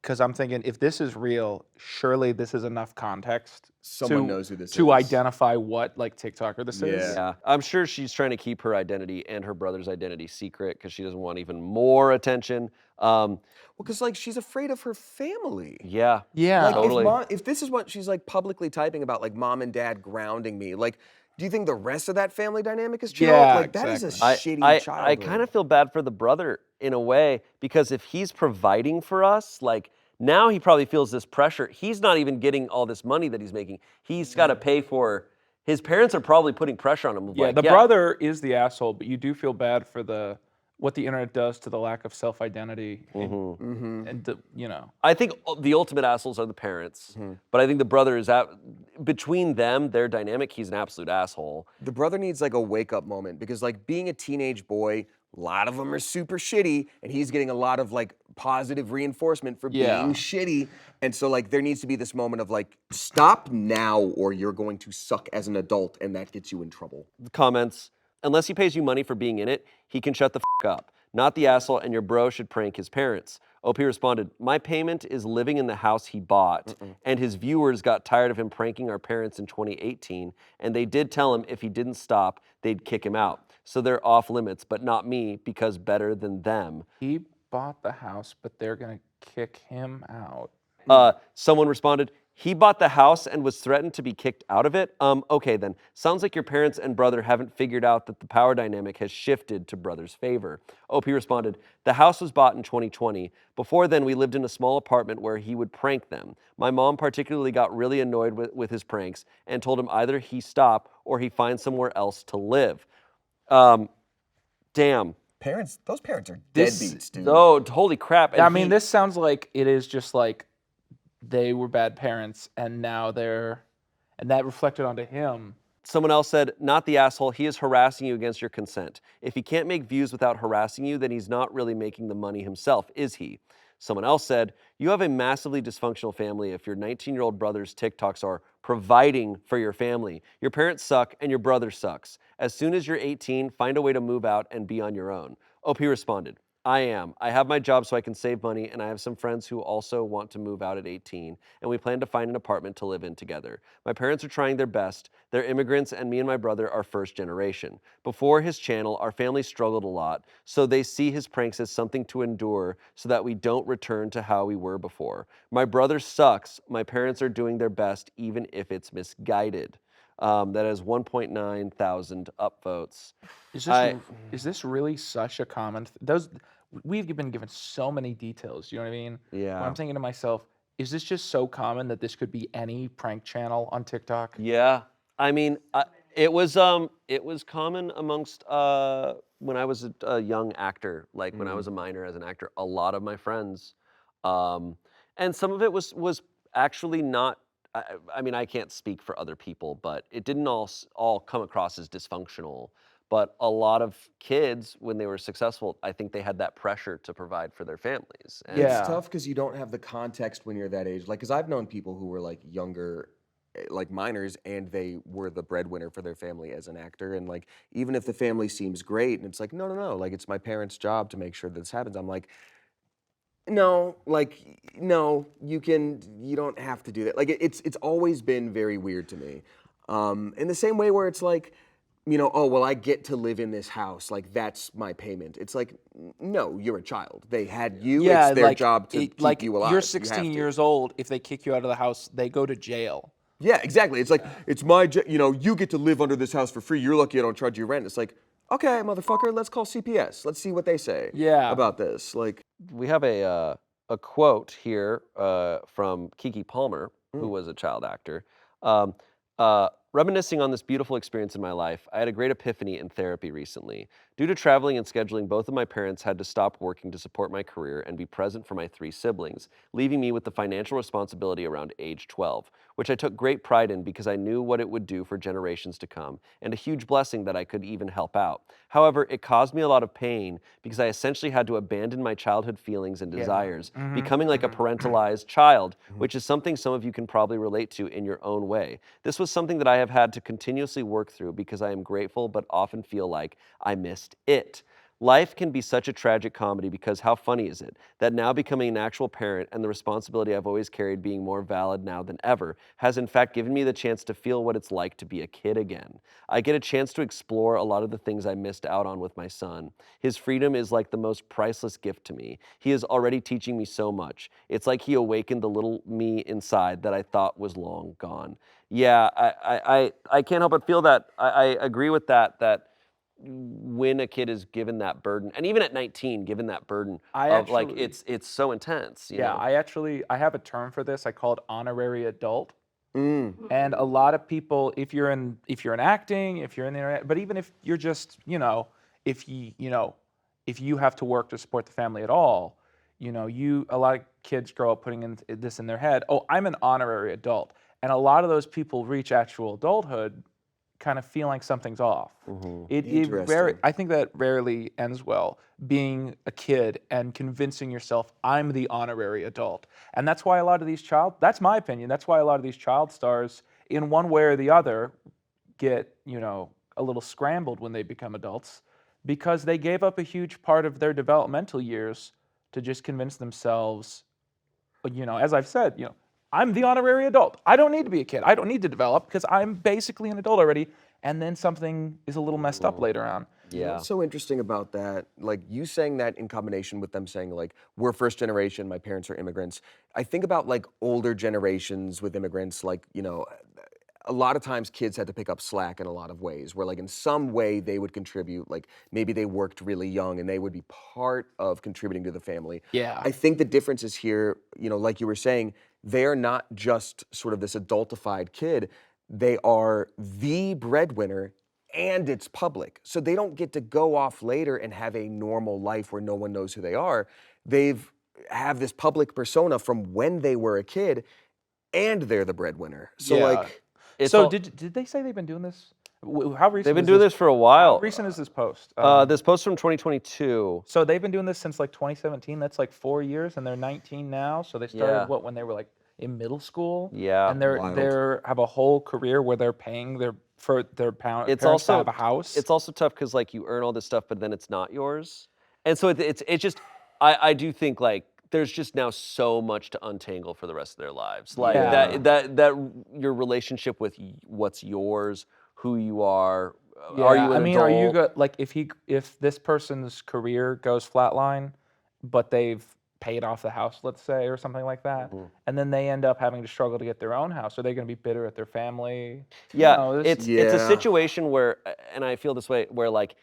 because I'm thinking, if this is real, surely this is enough context. Someone knows who this is. To identify what like TikToker this is. Yeah, I'm sure she's trying to keep her identity and her brother's identity secret because she doesn't want even more attention. Well, because like she's afraid of her family. Yeah. Yeah. Like Totally. if this is what she's like publicly typing about, like mom and dad grounding me, like, do you think the rest of that family dynamic is chill? Yeah, Like that is a shitty I childhood. kind of feel bad for the brother in a way, because if he's providing for us, like, now he probably feels this pressure. He's not even getting all this money that he's making. He's got to pay for. His parents are probably putting pressure on him. Yeah, the brother is the asshole, but you do feel bad for what the internet does to the lack of self-identity. And I think the ultimate assholes are the parents, but I think the brother is between them, their dynamic. He's an absolute asshole. The brother needs like a wake up moment, because like being a teenage boy, a lot of them are super shitty, and he's getting a lot of like positive reinforcement for being shitty. And so like there needs to be this moment of like, stop now or you're going to suck as an adult, and that gets you in trouble. Comments, unless he pays you money for being in it, he can shut the f up. Not the asshole, and your bro should prank his parents. OP responded, my payment is living in the house he bought, and his viewers got tired of him pranking our parents in 2018, and they did tell him if he didn't stop, they'd kick him out. So they're off limits, but not me, because better than them. he bought the house, but they're gonna kick him out. Someone responded, he bought the house and was threatened to be kicked out of it? Okay then. Sounds like your parents and brother haven't figured out that the power dynamic has shifted to brother's favor. OP responded, the house was bought in 2020. Before then, we lived in a small apartment where he would prank them. My mom particularly got really annoyed with his pranks and told him either he stop or he find somewhere else to live. Damn. Those parents are deadbeats, dude. Oh, holy crap. And I mean, this sounds like it is just like they were bad parents, and now and that reflected onto him. Someone else said, not the asshole, he is harassing you against your consent. If he can't make views without harassing you, then he's not really making the money himself, is he? Someone else said, you have a massively dysfunctional family if your 19-year-old brother's TikToks are providing for your family. Your parents suck and your brother sucks. As soon as you're 18, find a way to move out and be on your own. OP responded, I am. I have my job so I can save money, and I have some friends who also want to move out at 18, and we plan to find an apartment to live in together. My parents are trying their best. They're immigrants, and me and my brother are first generation. Before his channel, our family struggled a lot, so they see his pranks as something to endure so that we don't return to how we were before. My brother sucks. My parents are doing their best, even if it's misguided. That has 1.9 thousand upvotes. Is this really such a common? We've been given so many details. You know what I mean? Yeah. But I'm thinking to myself, is this just so common that this could be any prank channel on TikTok? Yeah, I mean, it was common amongst when I was a young actor, like when I was a minor as an actor. A lot of my friends, and some of it was actually not. I mean, I can't speak for other people, but it didn't all come across as dysfunctional. But a lot of kids, when they were successful, I think they had that pressure to provide for their families. And Yeah. It's tough because you don't have the context when you're that age. Like, because I've known people who were like younger, like minors, and they were the breadwinner for their family as an actor. And like, even if the family seems great, and it's like, no, like it's my parents' job to make sure this happens. I'm like, no, you don't have to do that. Like, it's always been very weird to me. In the same way where it's like, oh, well, I get to live in this house. Like, that's my payment. It's like, no, you're a child. They had you. Yeah, it's their like, job to keep you alive. You're You have 16 to. years old. If they kick you out of the house, they go to jail. Yeah, exactly. It's like, it's my, you get to live under this house for free. You're lucky I don't charge you rent. It's like, okay, motherfucker, let's call CPS. Let's see what they say about this. Like, we have a quote here from Kiki Palmer, who was a child actor. Reminiscing on this beautiful experience in my life, I had a great epiphany in therapy recently. Due to traveling and scheduling, both of my parents had to stop working to support my career and be present for my 3 siblings, leaving me with the financial responsibility around age 12, which I took great pride in because I knew what it would do for generations to come, and a huge blessing that I could even help out. However, it caused me a lot of pain because I essentially had to abandon my childhood feelings and desires, becoming like a parentalized child, which is something some of you can probably relate to in your own way. This was something that I have had to continuously work through because I am grateful but often feel like I missed it. Life can be such a tragic comedy because how funny is it that now becoming an actual parent and the responsibility I've always carried being more valid now than ever has in fact given me the chance to feel what it's like to be a kid again. I get a chance to explore a lot of the things I missed out on with my son. His freedom is like the most priceless gift to me. He is already teaching me so much. It's like he awakened the little me inside that I thought was long gone. Yeah, I can't help but feel that. I agree with that when a kid is given that burden, and even at 19, given that burden like it's so intense. You know? I have a term for this. I call it honorary adult. And a lot of people, if you're in acting, if you're in the internet, but even if you're just, if you have to work to support the family at all, a lot of kids grow up putting this in their head. Oh, I'm an honorary adult. And a lot of those people reach actual adulthood kind of feeling something's off. I think that rarely ends well, being a kid and convincing yourself, I'm the honorary adult. And that's why a lot of these that's my opinion, that's why a lot of these child stars, in one way or the other, get, a little scrambled when they become adults, because they gave up a huge part of their developmental years to just convince themselves, as I've said, I'm the honorary adult. I don't need to be a kid. I don't need to develop because I'm basically an adult already. And then something is a little messed up later on. Yeah. What's so interesting about that, like you saying that in combination with them saying like, we're first generation, my parents are immigrants. I think about like older generations with immigrants, like, a lot of times kids had to pick up slack in a lot of ways where like in some way they would contribute, like maybe they worked really young and they would be part of contributing to the family. Yeah. I think the difference is here, like you were saying, they're not just sort of this adultified kid. They are the breadwinner and it's public. So they don't get to go off later and have a normal life where no one knows who they are. Have this public persona from when they were a kid and they're the breadwinner. So Yeah. like... So did they say they've been doing this How recent? They've been is doing this for a while. How recent is this post? This post from 2022. So they've been doing this since like 2017. That's like 4 years, and they're 19 now. So they started Yeah. when they were like in middle school. Yeah. And they're Wild. have a whole career where they're paying for their parents It's to also have a house. It's also tough because like you earn all this stuff, but then it's not yours, and so it's just I do think like there's just now so much to untangle for the rest of their lives. Like Yeah. that your relationship with what's yours, who you are. Yeah, Are you an I mean, are you adult? good? Like, if this person's career goes flatline, but they've paid off the house, let's say, or something like that, Mm-hmm. and then they end up having to struggle to get their own house, are they going to be bitter at their family? Yeah, No, this- it's a Yeah. situation where, and I feel this way, where like,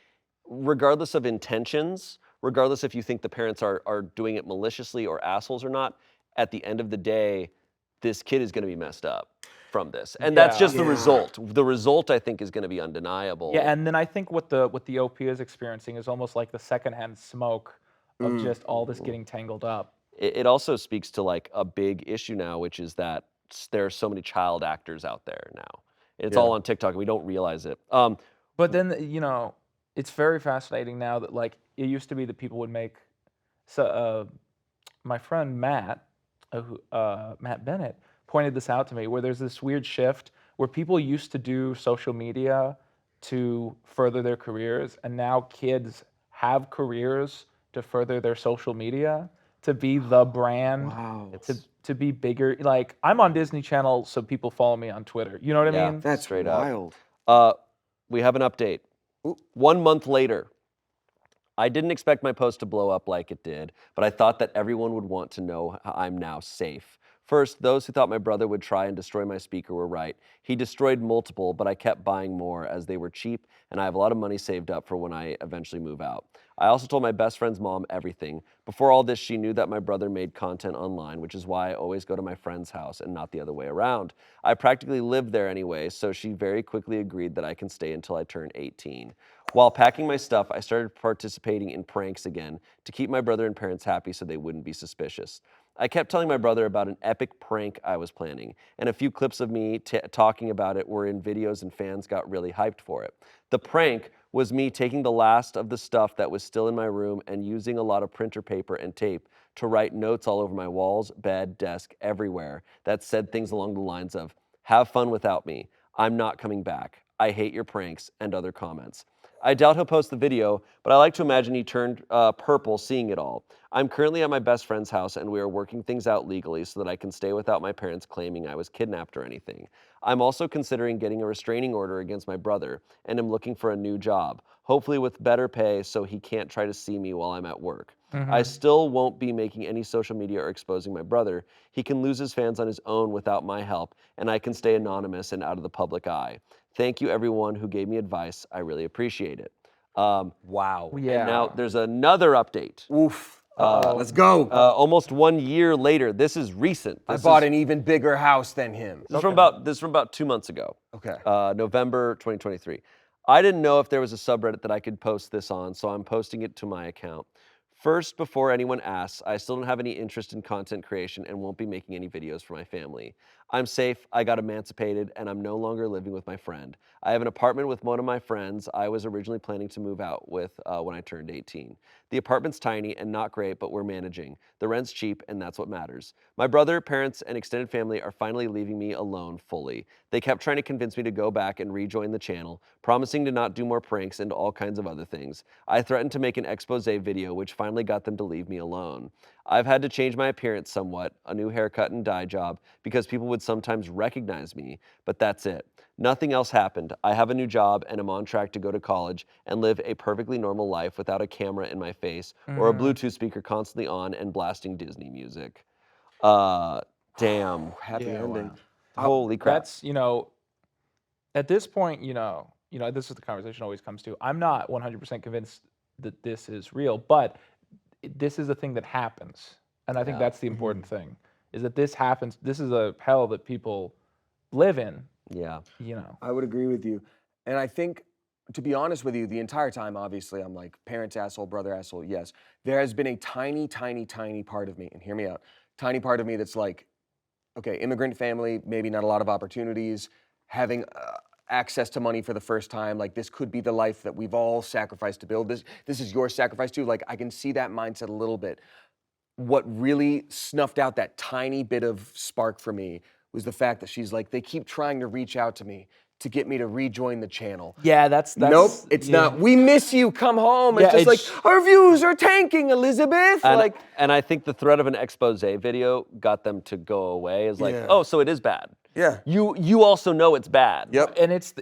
regardless of intentions, regardless if you think the parents are doing it maliciously or assholes or not, at the end of the day, this kid is going to be messed up from this, and that's just the Yeah. result. The result, I think, is going to be undeniable. Yeah, and then I think what the OP is experiencing is almost like the secondhand smoke of just all this getting tangled up. It also speaks to like a big issue now, which is that there are so many child actors out there now. It's all on TikTok, and we don't realize it. But then it's very fascinating now that like it used to be that people would make. So my friend Matt, Matt Bennett, pointed this out to me, where there's this weird shift where people used to do social media to further their careers, and now kids have careers to further their social media, to be the brand, to be bigger. Like I'm on Disney Channel, so people follow me on Twitter. You know what I mean? That's Straight up. wild. We have an update. 1 month later, I didn't expect my post to blow up like it did, but I thought that everyone would want to know I'm now safe. First, those who thought my brother would try and destroy my speaker were right. He destroyed multiple, but I kept buying more as they were cheap, and I have a lot of money saved up for when I eventually move out. I also told my best friend's mom everything. Before all this, she knew that my brother made content online, which is why I always go to my friend's house and not the other way around. I practically live there anyway, so she very quickly agreed that I can stay until I turn 18. While packing my stuff, I started participating in pranks again to keep my brother and parents happy so they wouldn't be suspicious. I kept telling my brother about an epic prank I was planning, and a few clips of me talking about it were in videos, and fans got really hyped for it. The prank was me taking the last of the stuff that was still in my room and using a lot of printer paper and tape to write notes all over my walls, bed, desk, everywhere that said things along the lines of, "Have fun without me. I'm not coming back. I hate your pranks," and other comments. I doubt he'll post the video, but I like to imagine he turned purple seeing it all. I'm currently at my best friend's house, and we are working things out legally so that I can stay without my parents claiming I was kidnapped or anything. I'm also considering getting a restraining order against my brother, and am looking for a new job, hopefully with better pay so he can't try to see me while I'm at work. I still won't be making any social media or exposing my brother. He can lose his fans on his own without my help, and I can stay anonymous and out of the public eye. Thank you, everyone who gave me advice. I really appreciate it. Wow. Yeah. And now there's another update. Oof. Let's go. Almost 1 year later. This is recent. I This bought is, an even bigger house than him. This is from about 2 months ago. Okay. November 2023. I didn't know if there was a subreddit that I could post this on, so I'm posting it to my account. First, before anyone asks, I still don't have any interest in content creation and won't be making any videos for my family. I'm safe, I got emancipated, and I'm no longer living with my friend. I have an apartment with one of my friends I was originally planning to move out with when I turned 18. The apartment's tiny and not great, but we're managing. The rent's cheap, and that's what matters. My brother, parents, and extended family are finally leaving me alone fully. They kept trying to convince me to go back and rejoin the channel, promising to not do more pranks and all kinds of other things. I threatened to make an expose video, which finally got them to leave me alone. I've had to change my appearance somewhat, a new haircut and dye job, because people would sometimes recognize me, but that's it. Nothing else happened. I have a new job and am on track to go to college and live a perfectly normal life without a camera in my face or a Bluetooth speaker constantly on and blasting Disney music. Damn. Happy ending. Holy crap. That's at this point, this is the conversation always comes to. I'm not 100% convinced that this is real, but this is a thing that happens, and I think that's the important thing. Is that this happens? This is a hell that people live in. Yeah. I would agree with you. And I think, to be honest with you, the entire time, obviously, I'm like, parents asshole, brother asshole, yes. There has been a tiny, tiny, tiny part of me, and hear me out, tiny part of me that's like, okay, immigrant family, maybe not a lot of opportunities, having access to money for the first time. Like, this could be the life that we've all sacrificed to build. This is your sacrifice too. Like, I can see that mindset a little bit. What really snuffed out that tiny bit of spark for me was the fact that she's like, they keep trying to reach out to me to get me to rejoin the channel. Yeah, that's nope, it's not. We miss you. Come home. It's just like, our views are tanking, Elizabeth. And I think the threat of an expose video got them to go away. Is like, oh, so it is bad. Yeah. You also know it's bad. Yep. And it's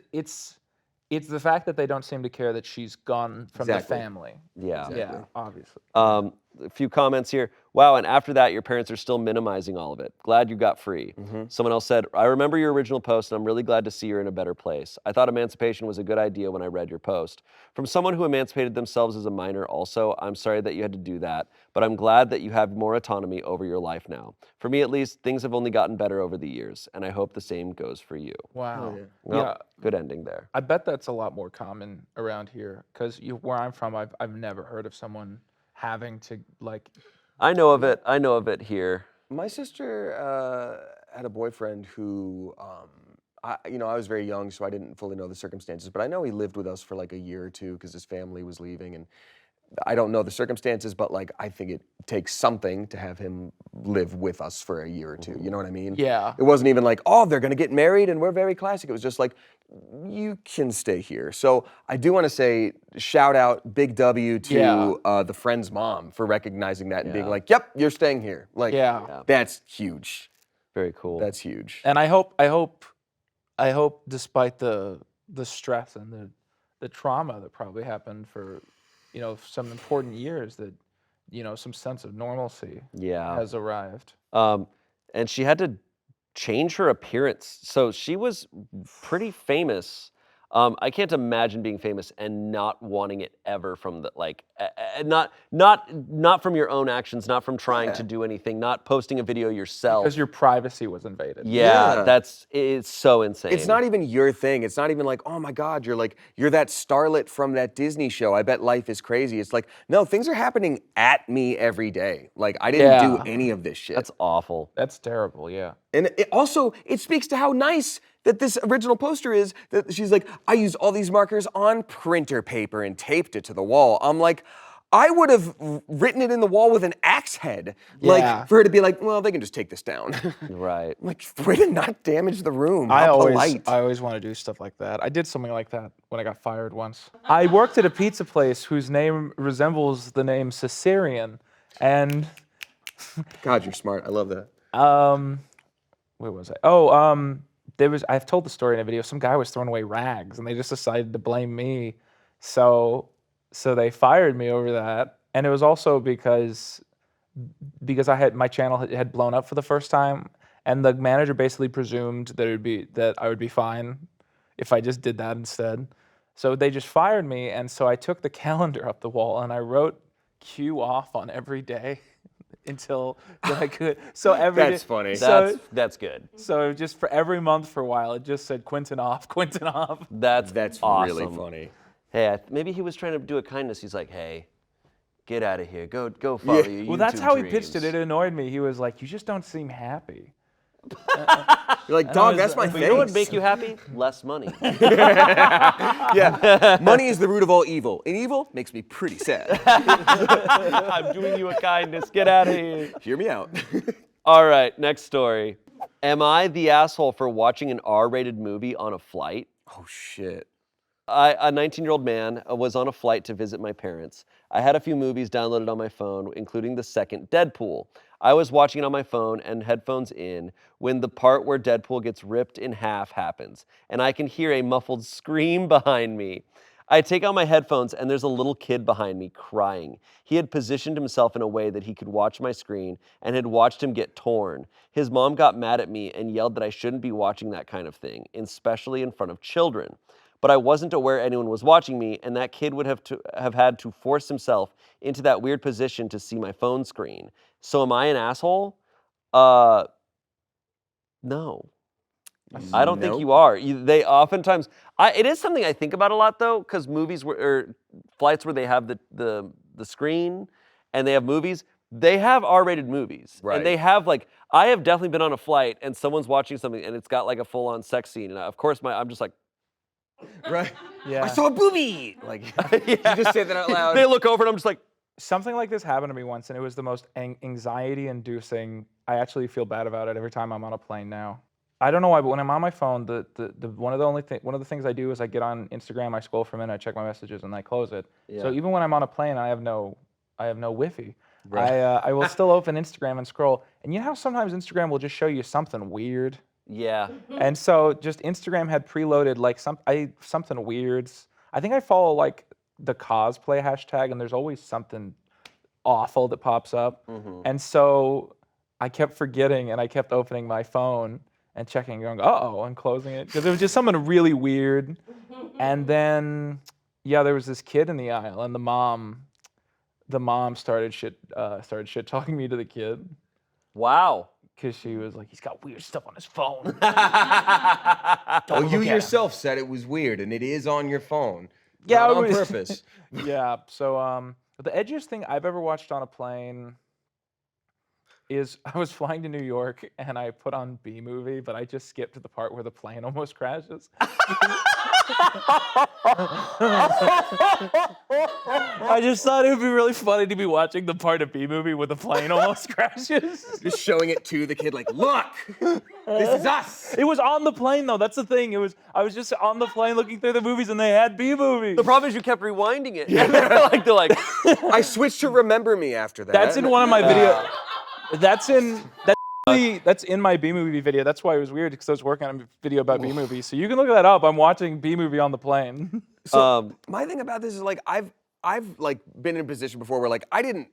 the fact that they don't seem to care that she's gone from the family. Yeah. Yeah, obviously. A few comments here. Wow, and after that, your parents are still minimizing all of it. Glad you got free. Someone else said, I remember your original post, and I'm really glad to see you're in a better place. I thought emancipation was a good idea when I read your post. From someone who emancipated themselves as a minor also, I'm sorry that you had to do that, but I'm glad that you have more autonomy over your life now. For me, at least, things have only gotten better over the years, and I hope the same goes for you. Wow. Well, good ending there. I bet that's a lot more common around here, because where I'm from, I've never heard of someone having to, like... I know of it here. My sister had a boyfriend who, I was very young, so I didn't fully know the circumstances, but I know he lived with us for like a year or two because his family was leaving, and I don't know the circumstances, but like, I think it takes something to have him live with us for a year or two. You know what I mean? Yeah. It wasn't even like, oh, they're gonna get married and we're very classic. It was just like, you can stay here. So I do want to say, shout out, big W to the friend's mom for recognizing that and being like, yep, you're staying here. Like, that's huge. Very cool. That's huge. And I hope, despite the stress and the trauma that probably happened for, some important years, that, some sense of normalcy has arrived. And she had to change her appearance. So she was pretty famous. I can't imagine being famous and not wanting it ever from the not from your own actions, not from trying to do anything, not posting a video yourself. Because your privacy was invaded. Yeah. It's so insane. It's not even your thing. It's not even like, oh my God, you're that starlet from that Disney show. I bet life is crazy. It's like, no, things are happening at me every day. Like, I didn't do any of this shit. That's awful. That's terrible, yeah. And it speaks to how nice that this original poster is, that she's like, I used all these markers on printer paper and taped it to the wall. I'm like, I would have written it in the wall with an axe head. Like, for her to be like, well, they can just take this down. Right. Like, way to not damage the room. I How polite. always want to do stuff like that. I did something like that when I got fired once. I worked at a pizza place whose name resembles the name Tsaturian, and... God, you're smart. I love that. Where was I? I've told the story in a video. Some guy was throwing away rags, and they just decided to blame me. So they fired me over that, and it was also because my channel had blown up for the first time, and the manager basically presumed that I would be fine if I just did that instead. So they just fired me, and so I took the calendar up the wall and I wrote Q off on every day. Until I could. So That's funny. That's good. So just for every month for a while, it just said Quinton off, Quinton off. That's awesome. Really funny. Hey, maybe he was trying to do a kindness. He's like, hey, get out of here. Go follow your YouTube Well, that's how dreams. he pitched it. It annoyed me. He was like, you just don't seem happy. You're like, dog, that's my face. You know what would make you happy? Less money. Yeah, money is the root of all evil. And evil makes me pretty sad. I'm doing you a kindness. Get out of here. Hear me out. All right, next story. Am I the asshole for watching an R-rated movie on a flight? Oh, shit. A 19-year-old man was on a flight to visit my parents. I had a few movies downloaded on my phone, including the second Deadpool. I was watching it on my phone and headphones in when the part where Deadpool gets ripped in half happens, and I can hear a muffled scream behind me. I take out my headphones and there's a little kid behind me crying. He had positioned himself in a way that he could watch my screen and had watched him get torn. His mom got mad at me and yelled that I shouldn't be watching that kind of thing, especially in front of children. But I wasn't aware anyone was watching me, and that kid would have had to force himself into that weird position to see my phone screen. So am I an asshole? No. I don't think you are. They oftentimes, it is something I think about a lot though, because movies or flights where they have the screen and they have movies, they have R-rated movies. Right. And they have I have definitely been on a flight and someone's watching something and it's got like a full-on sex scene. And of course I'm just like, Right? Yeah. I saw a booby! Like, you just say that out loud. They look over and I'm just like, Something like this happened to me once, and it was the most anxiety-inducing. I actually feel bad about it every time I'm on a plane now. I don't know why, but when I'm on my phone, one of the things I do is I get on Instagram, I scroll for a minute, I check my messages, and I close it. Yeah. So even when I'm on a plane, I have no Wi-Fi. I will still open Instagram and scroll. And you know how sometimes Instagram will just show you something weird? yeah. And so just Instagram had preloaded like something weird. I think I follow like the cosplay hashtag, and there's always something awful that pops up. And so I kept forgetting, and I kept opening my phone and checking, going, uh-oh, and closing it, because it was just something really weird. And then, yeah, there was this kid in the aisle, and the mom started shit talking me to the kid. Wow. Because she was like, he's got weird stuff on his phone. Well, you look at yourself said it was weird, and it is on your phone. Yeah, Not it on was- purpose. Yeah. So the edgiest thing I've ever watched on a plane is I was flying to New York and I put on B movie, but I just skipped to the part where the plane almost crashes. I just thought it would be really funny to be watching the part of B movie where the plane almost crashes. Just showing it to the kid, like, look, this is us. It was on the plane though. That's the thing. I was just on the plane looking through the movies and they had B movie. The problem is you kept rewinding it. And they're like, I switched to Remember Me after that. That's in one of my videos. That's in my B movie video. That's why it was weird, because I was working on a video about B movie. So you can look that up. I'm watching B movie on the plane. So my thing about this is like I've like been in a position before where like I didn't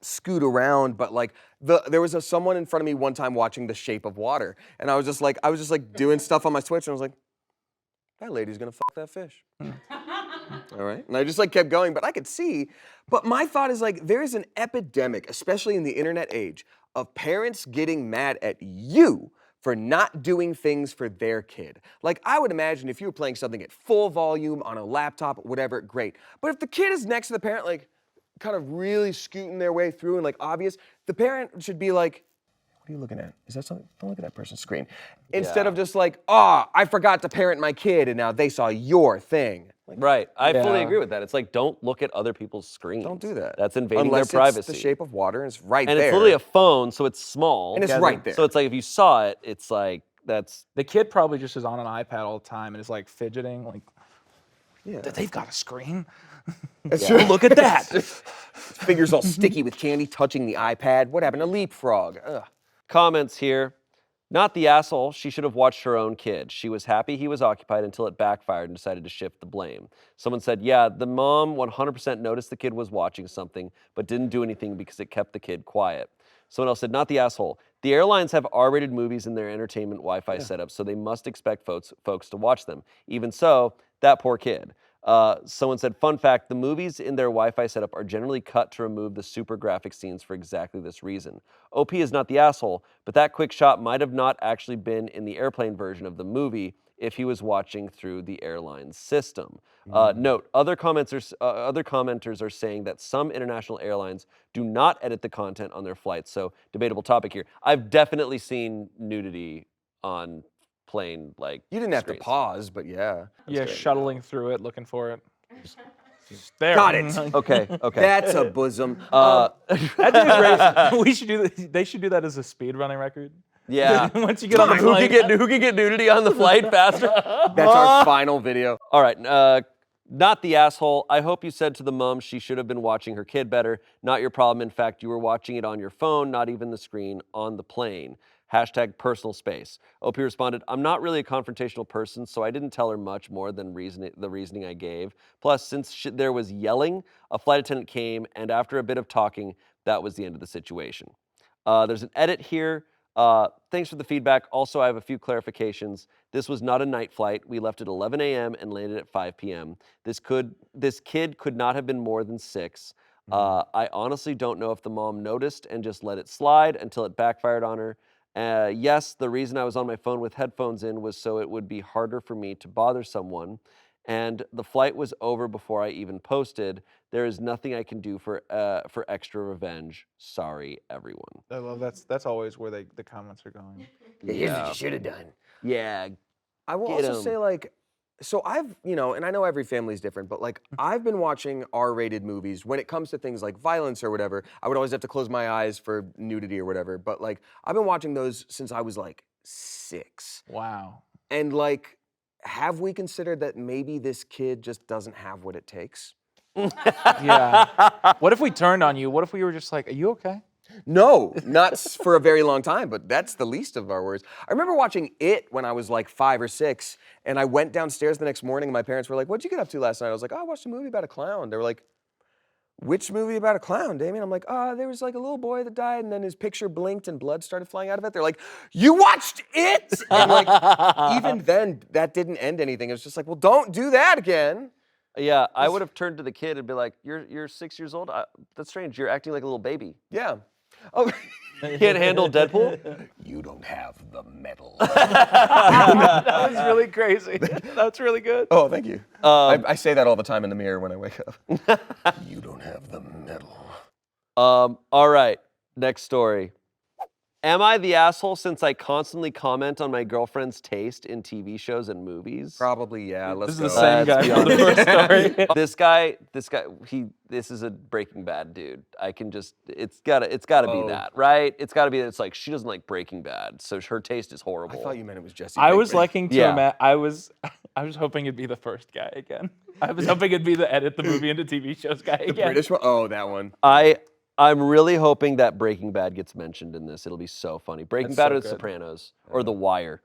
scoot around, but like there was someone in front of me one time watching The Shape of Water, and I was just like doing stuff on my Switch, and I was like, that lady's gonna fuck that fish. All right, and I just like kept going, but I could see. But my thought is like there is an epidemic, especially in the internet age, of parents getting mad at you for not doing things for their kid. Like, I would imagine if you were playing something at full volume on a laptop, whatever, great. But if the kid is next to the parent, like, kind of really scooting their way through and, like, obvious, the parent should be like, what are you looking at? Is that something? Don't look at that person's screen. Instead of just like, I forgot to parent my kid and now they saw your thing. Like, right. I fully Yeah. agree with that. It's like, don't look at other people's screens. don't do that. That's invading Unless their privacy. It's The Shape of Water and it's right and there. it's literally a phone, so it's small. And it's right there. So it's like if you saw it, it's like, that's... The kid probably just is on an iPad all the time and is like fidgeting, like, Yeah. they've got a screen. That's true. Look at that. Fingers all sticky with candy, touching the iPad. What happened to Leapfrog? Ugh. Comments here. Not the asshole. She should have watched her own kid. She was happy he was occupied until it backfired and decided to shift the blame. Someone said, yeah, the mom 100% noticed the kid was watching something, but didn't do anything because it kept the kid quiet. Someone else said, not the asshole. The airlines have R-rated movies in their entertainment Wi-Fi setup, so they must expect folks to watch them. Even so, that poor kid. Someone said, fun fact, the movies in their Wi-Fi setup are generally cut to remove the super graphic scenes for exactly this reason. OP is not the asshole, but that quick shot might have not actually been in the airplane version of the movie if he was watching through the airline's system. Note, other commenters are saying that some international airlines do not edit the content on their flights, so debatable topic here. I've definitely seen nudity on plane, like, You didn't have to screens. pause, but yeah. Yeah, shuttling through it, looking for it. There. Got it. Okay. That's a bosom. That'd be great. We should do. They should do that as a speed running record. Yeah. Once you get on the Who plane. can get nudity on the flight faster? That's our final video. All right. Not the asshole. I hope you said to the mom she should have been watching her kid better. Not your problem. In fact, you were watching it on your phone, not even the screen on the plane. Hashtag personal space. OP responded, I'm not really a confrontational person, so I didn't tell her much more than the reasoning I gave. Plus, since there was yelling, a flight attendant came, and after a bit of talking, that was the end of the situation. There's an edit here. Thanks for the feedback. Also, I have a few clarifications. This was not a night flight. We left at 11 a.m. and landed at 5 p.m. This kid could not have been more than 6. I honestly don't know if the mom noticed and just let it slide until it backfired on her. Yes, the reason I was on my phone with headphones in was so it would be harder for me to bother someone. And the flight was over before I even posted. There is nothing I can do for extra revenge. Sorry, everyone. I love that's always where the comments are going. Here's what you should have done. Yeah. I will Get also 'em. say, like, So I've, and I know every family's different, but like I've been watching R-rated movies when it comes to things like violence or whatever. I would always have to close my eyes for nudity or whatever, but like I've been watching those since I was like 6. Wow. And like, have we considered that maybe this kid just doesn't have what it takes? Yeah. What if we turned on you? What if we were just like, are you okay? No, not for a very long time, but that's the least of our worries. I remember watching It when I was like 5 or 6, and I went downstairs the next morning, and my parents were like, what'd you get up to last night? I was like, oh, I watched a movie about a clown. They were like, which movie about a clown, Damien? I'm like, there was like a little boy that died, and then his picture blinked and blood started flying out of it. They're like, you watched It? And like, even then, that didn't end anything. It was just like, well, don't do that again. Yeah, I would have turned to the kid and be like, "You're 6 years old. That's strange. You're acting like a little baby. Yeah. Oh, You can't handle Deadpool." you don't have the metal. That was really crazy. That's really good. Oh, thank you. I say that all the time in the mirror when I wake up. You don't have the metal. All right, next story. Am I the asshole since I constantly comment on my girlfriend's taste in TV shows and movies? Probably, yeah. Let's This go. is the same guy Let's be from the first story. This is a Breaking Bad dude. It's gotta be that, right? It's gotta be that. It's like she doesn't like Breaking Bad, so her taste is I horrible. thought you meant it was Jesse. I was Pinkman. liking to Yeah. I was hoping it'd be the first guy again. I was hoping it'd be the edit the movie into TV shows guy the again. British one. Oh, that one. I'm really hoping that Breaking Bad gets mentioned in this. It'll be so funny. Breaking That's Bad so or The good. Sopranos or The Wire.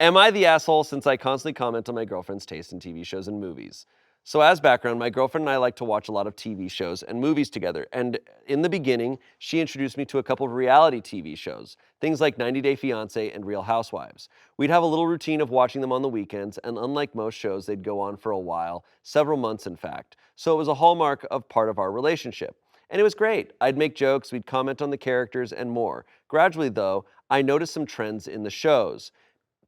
Am I the asshole since I constantly comment on my girlfriend's taste in TV shows and movies? So as background, my girlfriend and I like to watch a lot of TV shows and movies together. And in the beginning, she introduced me to a couple of reality TV shows, things like 90 Day Fiancé and Real Housewives. We'd have a little routine of watching them on the weekends, and unlike most shows, they'd go on for a while, several months in fact. So it was a hallmark of part of our relationship. And it was great. I'd make jokes, we'd comment on the characters, and more. Gradually, though, I noticed some trends in the shows.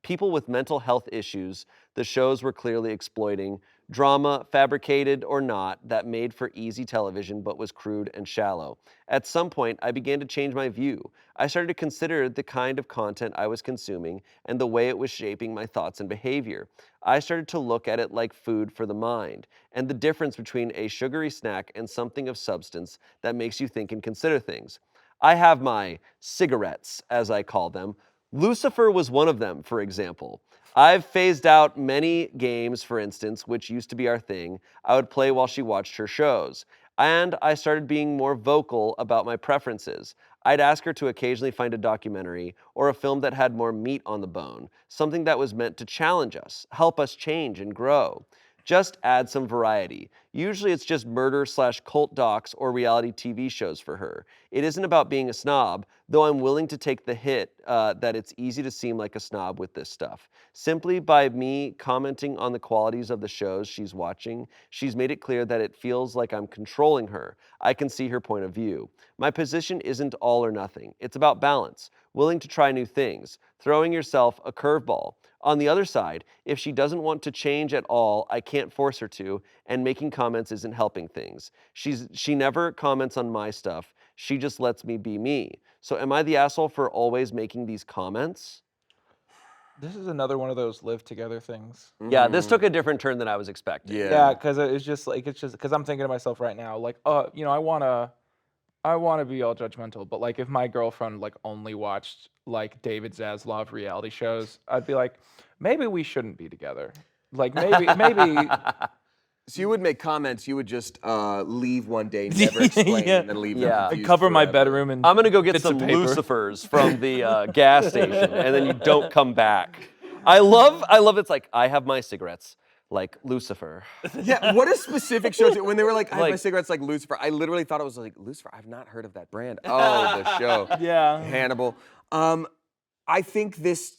People with mental health issues the shows were clearly exploiting, drama, fabricated or not, that made for easy television but was crude and shallow. At some point, I began to change my view. I started to consider the kind of content I was consuming and the way it was shaping my thoughts and behavior. I started to look at it like food for the mind, and the difference between a sugary snack and something of substance that makes you think and consider things. I have my cigarettes, as I call them. Lucifer was one of them, for example. I've phased out many games, for instance, which used to be our thing, I would play while she watched her shows. And I started being more vocal about my preferences. I'd ask her to occasionally find a documentary or a film that had more meat on the bone, something that was meant to challenge us, help us change and grow. Just add some variety. Usually it's just murder/cult docs or reality TV shows for her. It isn't about being a snob, though I'm willing to take the hit that it's easy to seem like a snob with this stuff. Simply by me commenting on the qualities of the shows she's watching, she's made it clear that it feels like I'm controlling her. I can see her point of view. My position isn't all or nothing. It's about balance, willing to try new things, throwing yourself a curveball. On the other side, if she doesn't want to change at all, I can't force her to, and making comments isn't helping things. She never comments on my stuff. She just lets me be me. So am I the asshole for always making these comments? This is another one of those live together things. Yeah, this took a different turn than I was expecting. Yeah, because it's just because I'm thinking to myself right now, like, I wanna be all judgmental, but like if my girlfriend like only watched like David Zaslav reality shows, I'd be like, maybe we shouldn't be together. Like maybe So you would make comments, you would just leave one day, never explain, Yeah. and then leave Yeah. them I confused cover my forever. bedroom and I'm gonna go get bits of some paper. Lucifers from the gas station, and then you don't come back. I love it's like, I have my cigarettes, like Lucifer. Yeah, what a specific show. When they were like, I have my Like- cigarettes like Lucifer, I literally thought it was like, Lucifer, I've not heard of that brand. Oh, the show. Yeah. Hannibal. I think this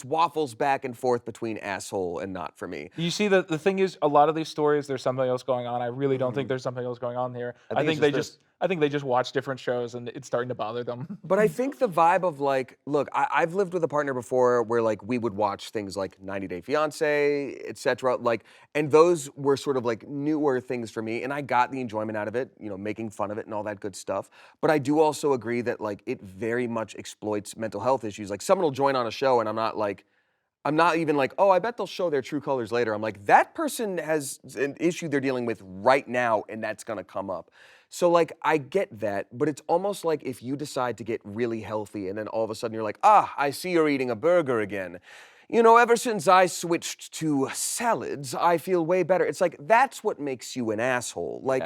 waffles back and forth between asshole and not for me. You see, the thing is, a lot of these stories, there's something else going on. I really don't think there's something else going on here. I think they just watch different shows and it's starting to bother them. But I think the vibe of like, look, I've lived with a partner before where like we would watch things like 90 Day Fiancé, etc. Like, and those were sort of like newer things for me, and I got the enjoyment out of it, making fun of it and all that good stuff. But I do also agree that like it very much exploits mental health issues. Like someone will join on a show and I'm not like, I'm not even like, oh, I bet they'll show their true colors later. I'm like, that person has an issue they're dealing with right now, and that's gonna come up. So like, I get that, but it's almost like if you decide to get really healthy and then all of a sudden you're like, I see you're eating a burger again. You know, ever since I switched to salads, I feel way better. It's like, that's what makes you an asshole. Like,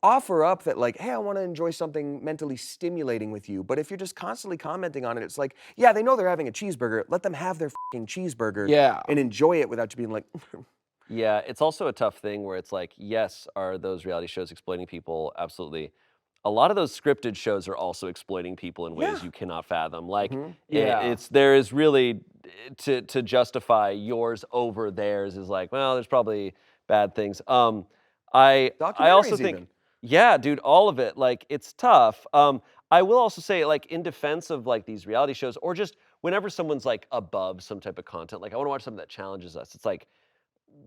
offer up that like, hey, I want to enjoy something mentally stimulating with you. But if you're just constantly commenting on it, it's like, yeah, they know they're having a cheeseburger. Let them have their fucking cheeseburger and enjoy it without you being like, Yeah, it's also a tough thing where it's like, yes, are those reality shows exploiting people? Absolutely. A lot of those scripted shows are also exploiting people in ways you cannot fathom. Like, there is really to justify yours over theirs is like, well, there's probably bad things. I also think, even. yeah, dude, all of it. Like, it's tough. I will also say, like, in defense of like these reality shows, or just whenever someone's like above some type of content, like I want to watch something that challenges us. It's like,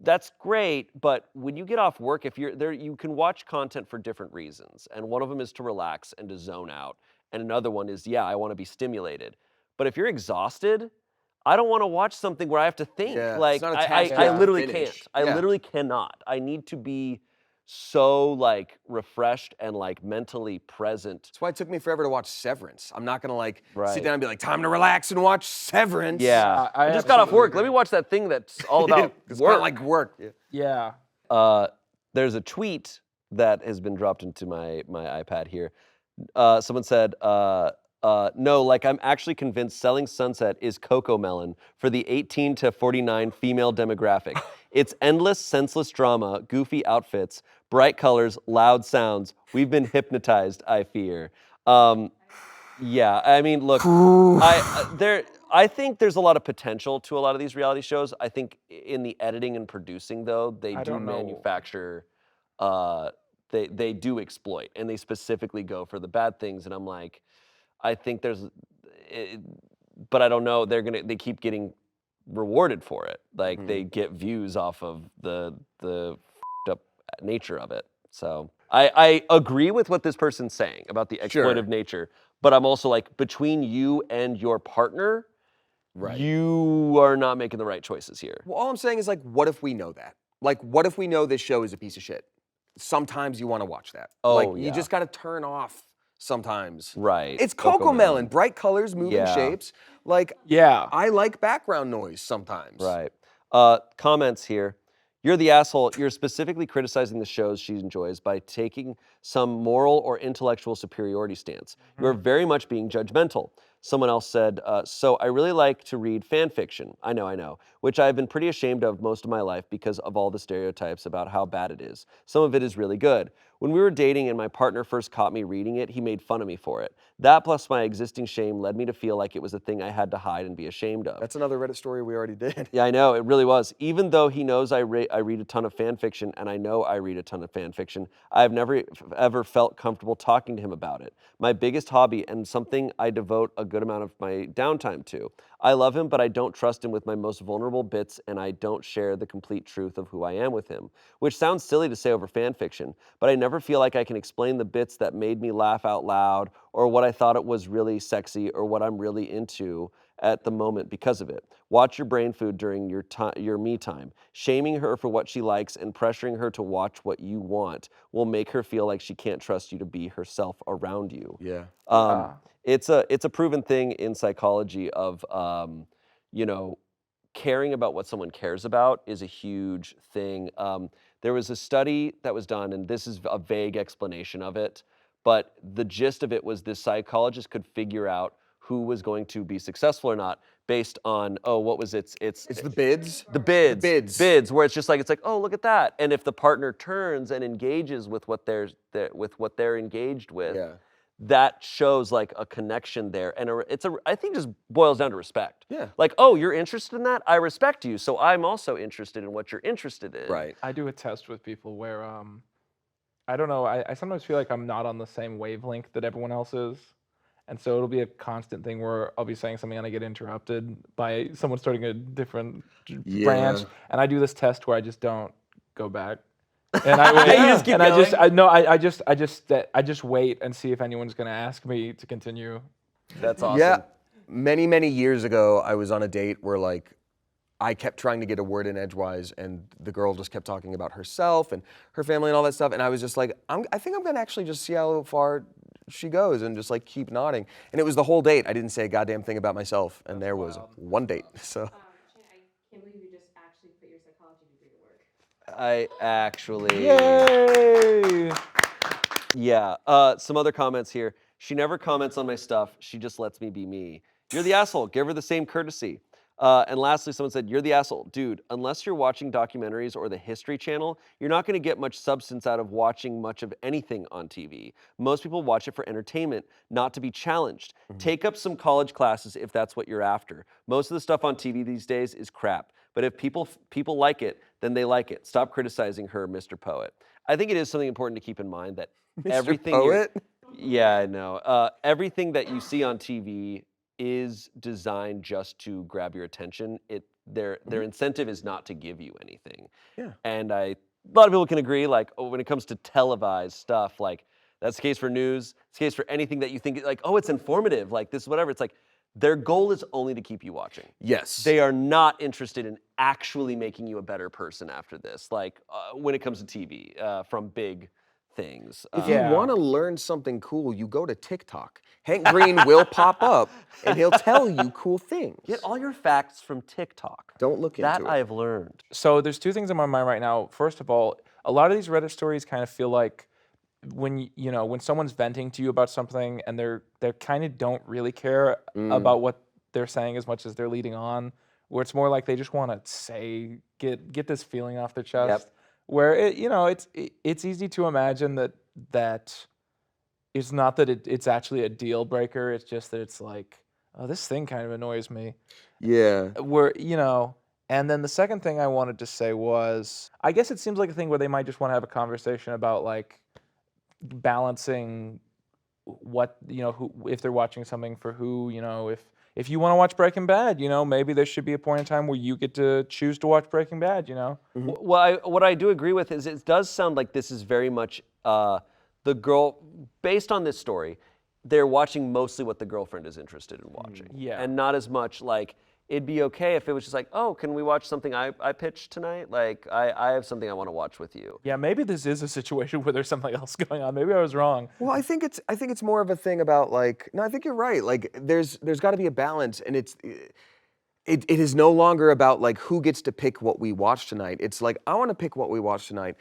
that's great, but when you get off work, if you're there, you can watch content for different reasons. And one of them is to relax and to zone out. And another one is, yeah, I want to be stimulated. But if you're exhausted, I don't want to watch something where I have to think. Yeah, like, it's not a task you I have to literally finish. can't. I literally cannot. I need to be so like refreshed and like mentally present. That's why it took me forever to watch Severance. I'm not gonna like Right. sit down and be like, time to relax and watch Severance. Yeah, I just got off work. Let me watch that thing that's all about It's work. not like work. Yeah. There's a tweet that has been dropped into my iPad here. Someone said, no, like I'm actually convinced Selling Sunset is Coco Melon for the 18 to 49 female demographic. It's endless, senseless drama, goofy outfits, bright colors, loud sounds. We've been hypnotized, I fear. Yeah, I mean, look, I think there's a lot of potential to a lot of these reality shows. I think in the editing and producing, though, they do manufacture, they do exploit, and they specifically go for the bad things. And I'm like, I think but I don't know. They keep getting rewarded for it. Like they get views off of the f***ed up nature of it. So I agree with what this person's saying about the exploitive nature. But I'm also like, between you and your partner, you are not making the right choices here. Well, all I'm saying is like, what if we know that? Like, what if we know this show is a piece of shit? Sometimes you want to watch that. You just got to turn off sometimes. Right. It's Coco Melon, bright colors, moving shapes. Like, I like background noise sometimes. Right. Comments here. You're the asshole. You're specifically criticizing the shows she enjoys by taking some moral or intellectual superiority stance. You're very much being judgmental. Someone else said, so I really like to read fan fiction. I know, which I've been pretty ashamed of most of my life because of all the stereotypes about how bad it is. Some of it is really good. When we were dating and my partner first caught me reading it, he made fun of me for it. That plus my existing shame led me to feel like it was a thing I had to hide and be ashamed of. That's another Reddit story we already did. Yeah, I know, it really was. Even though he knows I read a ton of fan fiction, and I know I read a ton of fan fiction, I've never ever felt comfortable talking to him about it. My biggest hobby and something I devote a good amount of my downtime to. I love him, but I don't trust him with my most vulnerable bits, and I don't share the complete truth of who I am with him. Which sounds silly to say over fan fiction, but I never feel like I can explain the bits that made me laugh out loud, or what I thought it was really sexy, or what I'm really into at the moment because of it. Watch your brain food during your me time. Shaming her for what she likes and pressuring her to watch what you want will make her feel like she can't trust you to be herself around you. Yeah. It's a proven thing in psychology of, caring about what someone cares about is a huge thing. There was a study that was done, and this is a vague explanation of it, but the gist of it was this psychologist could figure out who was going to be successful or not based on, what was it? It's the bids? The bids. The bids. Bids, where it's like, oh, look at that. And if the partner turns and engages with what they're engaged with, that shows like a connection there. And I think just boils down to respect. Yeah. Like, oh, you're interested in that? I respect you. So I'm also interested in what you're interested in. Right. I do a test with people where, I don't know, I sometimes feel like I'm not on the same wavelength that everyone else is. And so it'll be a constant thing where I'll be saying something and I get interrupted by someone starting a different branch. And I do this test where I just don't go back. And I wait. You just keep going? I just wait and see if anyone's going to ask me to continue. That's awesome. Yeah. Many, many years ago, I was on a date where like I kept trying to get a word in edgewise, and the girl just kept talking about herself and her family and all that stuff. And I was just like, I think I'm gonna actually just see how far she goes and just like keep nodding. And it was the whole date. I didn't say a goddamn thing about myself, and there was one date. So I can't believe you just actually put your psychology degree to work. I actually. Yay! Yeah. Some other comments here. She never comments on my stuff. She just lets me be me. You're the asshole. Give her the same courtesy. And lastly, someone said, you're the asshole. Dude, unless you're watching documentaries or the History Channel, you're not going to get much substance out of watching much of anything on TV. Most people watch it for entertainment, not to be challenged. Take up some college classes if that's what you're after. Most of the stuff on TV these days is crap. But if people like it, then they like it. Stop criticizing her, Mr. Poet. I think it is something important to keep in mind that everything Poet? Yeah, I know. Everything that you see on TV is designed just to grab your attention. Their incentive is not to give you anything. Yeah. And a lot of people can agree, like, when it comes to televised stuff, like, that's the case for news. It's the case for anything that you think, like, oh, it's informative, like this, whatever. It's like, their goal is only to keep you watching. yes, They are not interested in actually making you a better person after this, like, when it comes to TV, from big things. If Yeah. you want to learn something cool, you go to TikTok. Hank Green will pop up, and he'll tell you cool things. Get all your facts from TikTok. Don't look into That it. I've learned. So there's two things in my mind right now. First of all, a lot of these Reddit stories kind of feel like when when someone's venting to you about something and they kind of don't really care about what they're saying as much as they're leading on, where it's more like they just want to say get this feeling off their chest. Where it's easy to imagine that it's not that it's actually a deal breaker. It's just that it's like, oh, this thing kind of annoys me. Yeah. Where and then the second thing I wanted to say was, I guess it seems like a thing where they might just want to have a conversation about like balancing what who, if they're watching something for who, if you want to watch Breaking Bad, maybe there should be a point in time where you get to choose to watch Breaking Bad, Well, what I do agree with is it does sound like this is very much the girl, based on this story, they're watching mostly what the girlfriend is interested in watching. Yeah. And not as much like, it'd be okay if it was just like, oh, can we watch something I pitched tonight? Like, I have something I want to watch with you. Yeah, maybe this is a situation where there's something else going on. Maybe I was wrong. Well, I think it's more of a thing about like, no, I think you're right. Like there's got to be a balance, and it is no longer about like who gets to pick what we watch tonight. It's like, I want to pick what we watch tonight.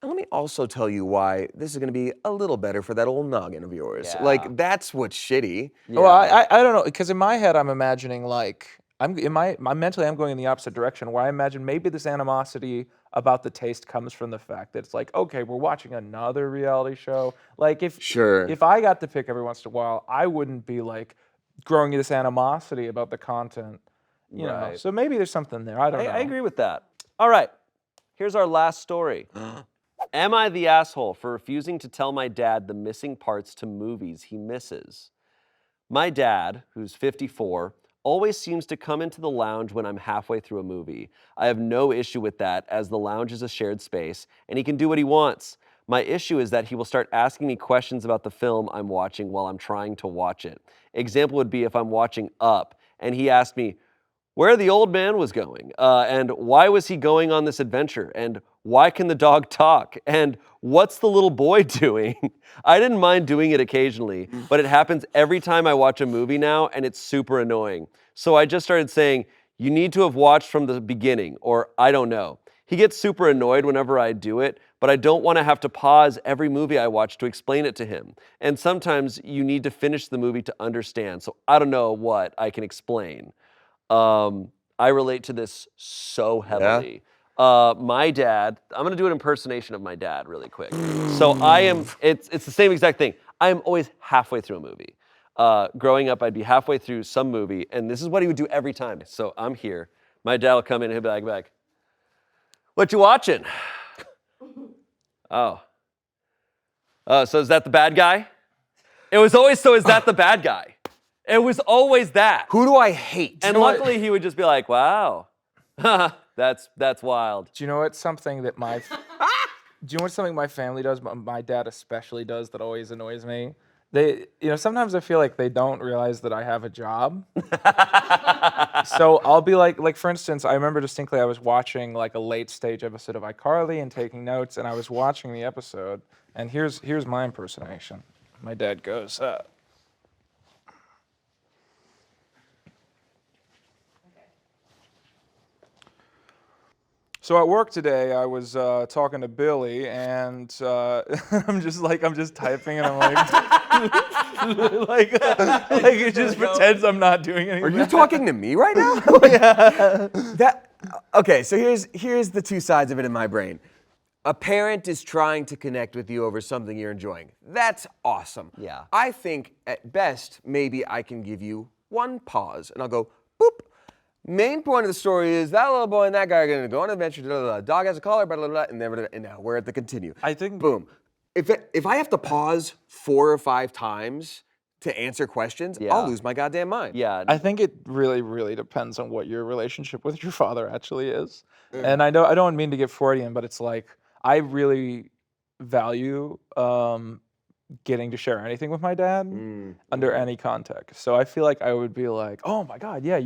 And let me also tell you why this is going to be a little better for that old noggin of yours. Yeah. Like that's what's shitty. Well, I don't know, because in my head I'm imagining like I'm mentally I'm going in the opposite direction, where I imagine maybe this animosity about the taste comes from the fact that it's like, okay, we're watching another reality show. Like if I got to pick every once in a while, I wouldn't be like growing this animosity about the content. You know. Right. So maybe there's something there. I don't know. I agree with that. All right, here's our last story. Am I the asshole for refusing to tell my dad the missing parts to movies he misses? My dad, who's 54, always seems to come into the lounge when I'm halfway through a movie. I have no issue with that, as the lounge is a shared space, and he can do what he wants. My issue is that he will start asking me questions about the film I'm watching while I'm trying to watch it. Example would be if I'm watching Up, and he asked me where the old man was going, and why was he going on this adventure, and why can the dog talk, and what's the little boy doing? I didn't mind doing it occasionally, but it happens every time I watch a movie now, and it's super annoying. So I just started saying, you need to have watched from the beginning, or I don't know. He gets super annoyed whenever I do it, but I don't want to have to pause every movie I watch to explain it to him. And sometimes you need to finish the movie to understand, so I don't know what I can explain. I relate to this so heavily. My dad, I'm gonna do an impersonation of my dad really quick. So it's the same exact thing. I am always halfway through a movie. Growing up, I'd be halfway through some movie, and this is what he would do every time. So I'm here. My dad will come in and he'll be like, what you watching? Oh, so is that the bad guy? It was always, so is that the bad guy? It was always that. Who do I hate? And luckily he would just be like, wow, that's wild. Do you know what's something that my family does, my dad especially does, that always annoys me? Sometimes I feel like they don't realize that I have a job. So I'll be like for instance, I remember distinctly I was watching like a late stage episode of iCarly and taking notes, and I was watching the episode, and here's my impersonation. My dad goes, So at work today, I was talking to Billy, and I'm just typing, and I'm like, it just pretends I'm not doing anything. Are you talking to me right now? Okay, so here's the two sides of it in my brain. A parent is trying to connect with you over something you're enjoying. That's awesome. Yeah. I think at best, maybe I can give you one pause, and I'll go, boop. Main point of the story is that little boy and that guy are going to go on an adventure. Blah, blah, blah. Dog has a collar, blah, blah, blah, and now we're at the continue. I think. Boom. If I have to pause 4 or 5 times to answer questions, I'll lose my goddamn mind. Yeah. I think it really, really depends on what your relationship with your father actually is. And I don't mean to get Freudian, but it's like I really value getting to share anything with my dad under any context. So I feel like I would be like, oh my God, yeah,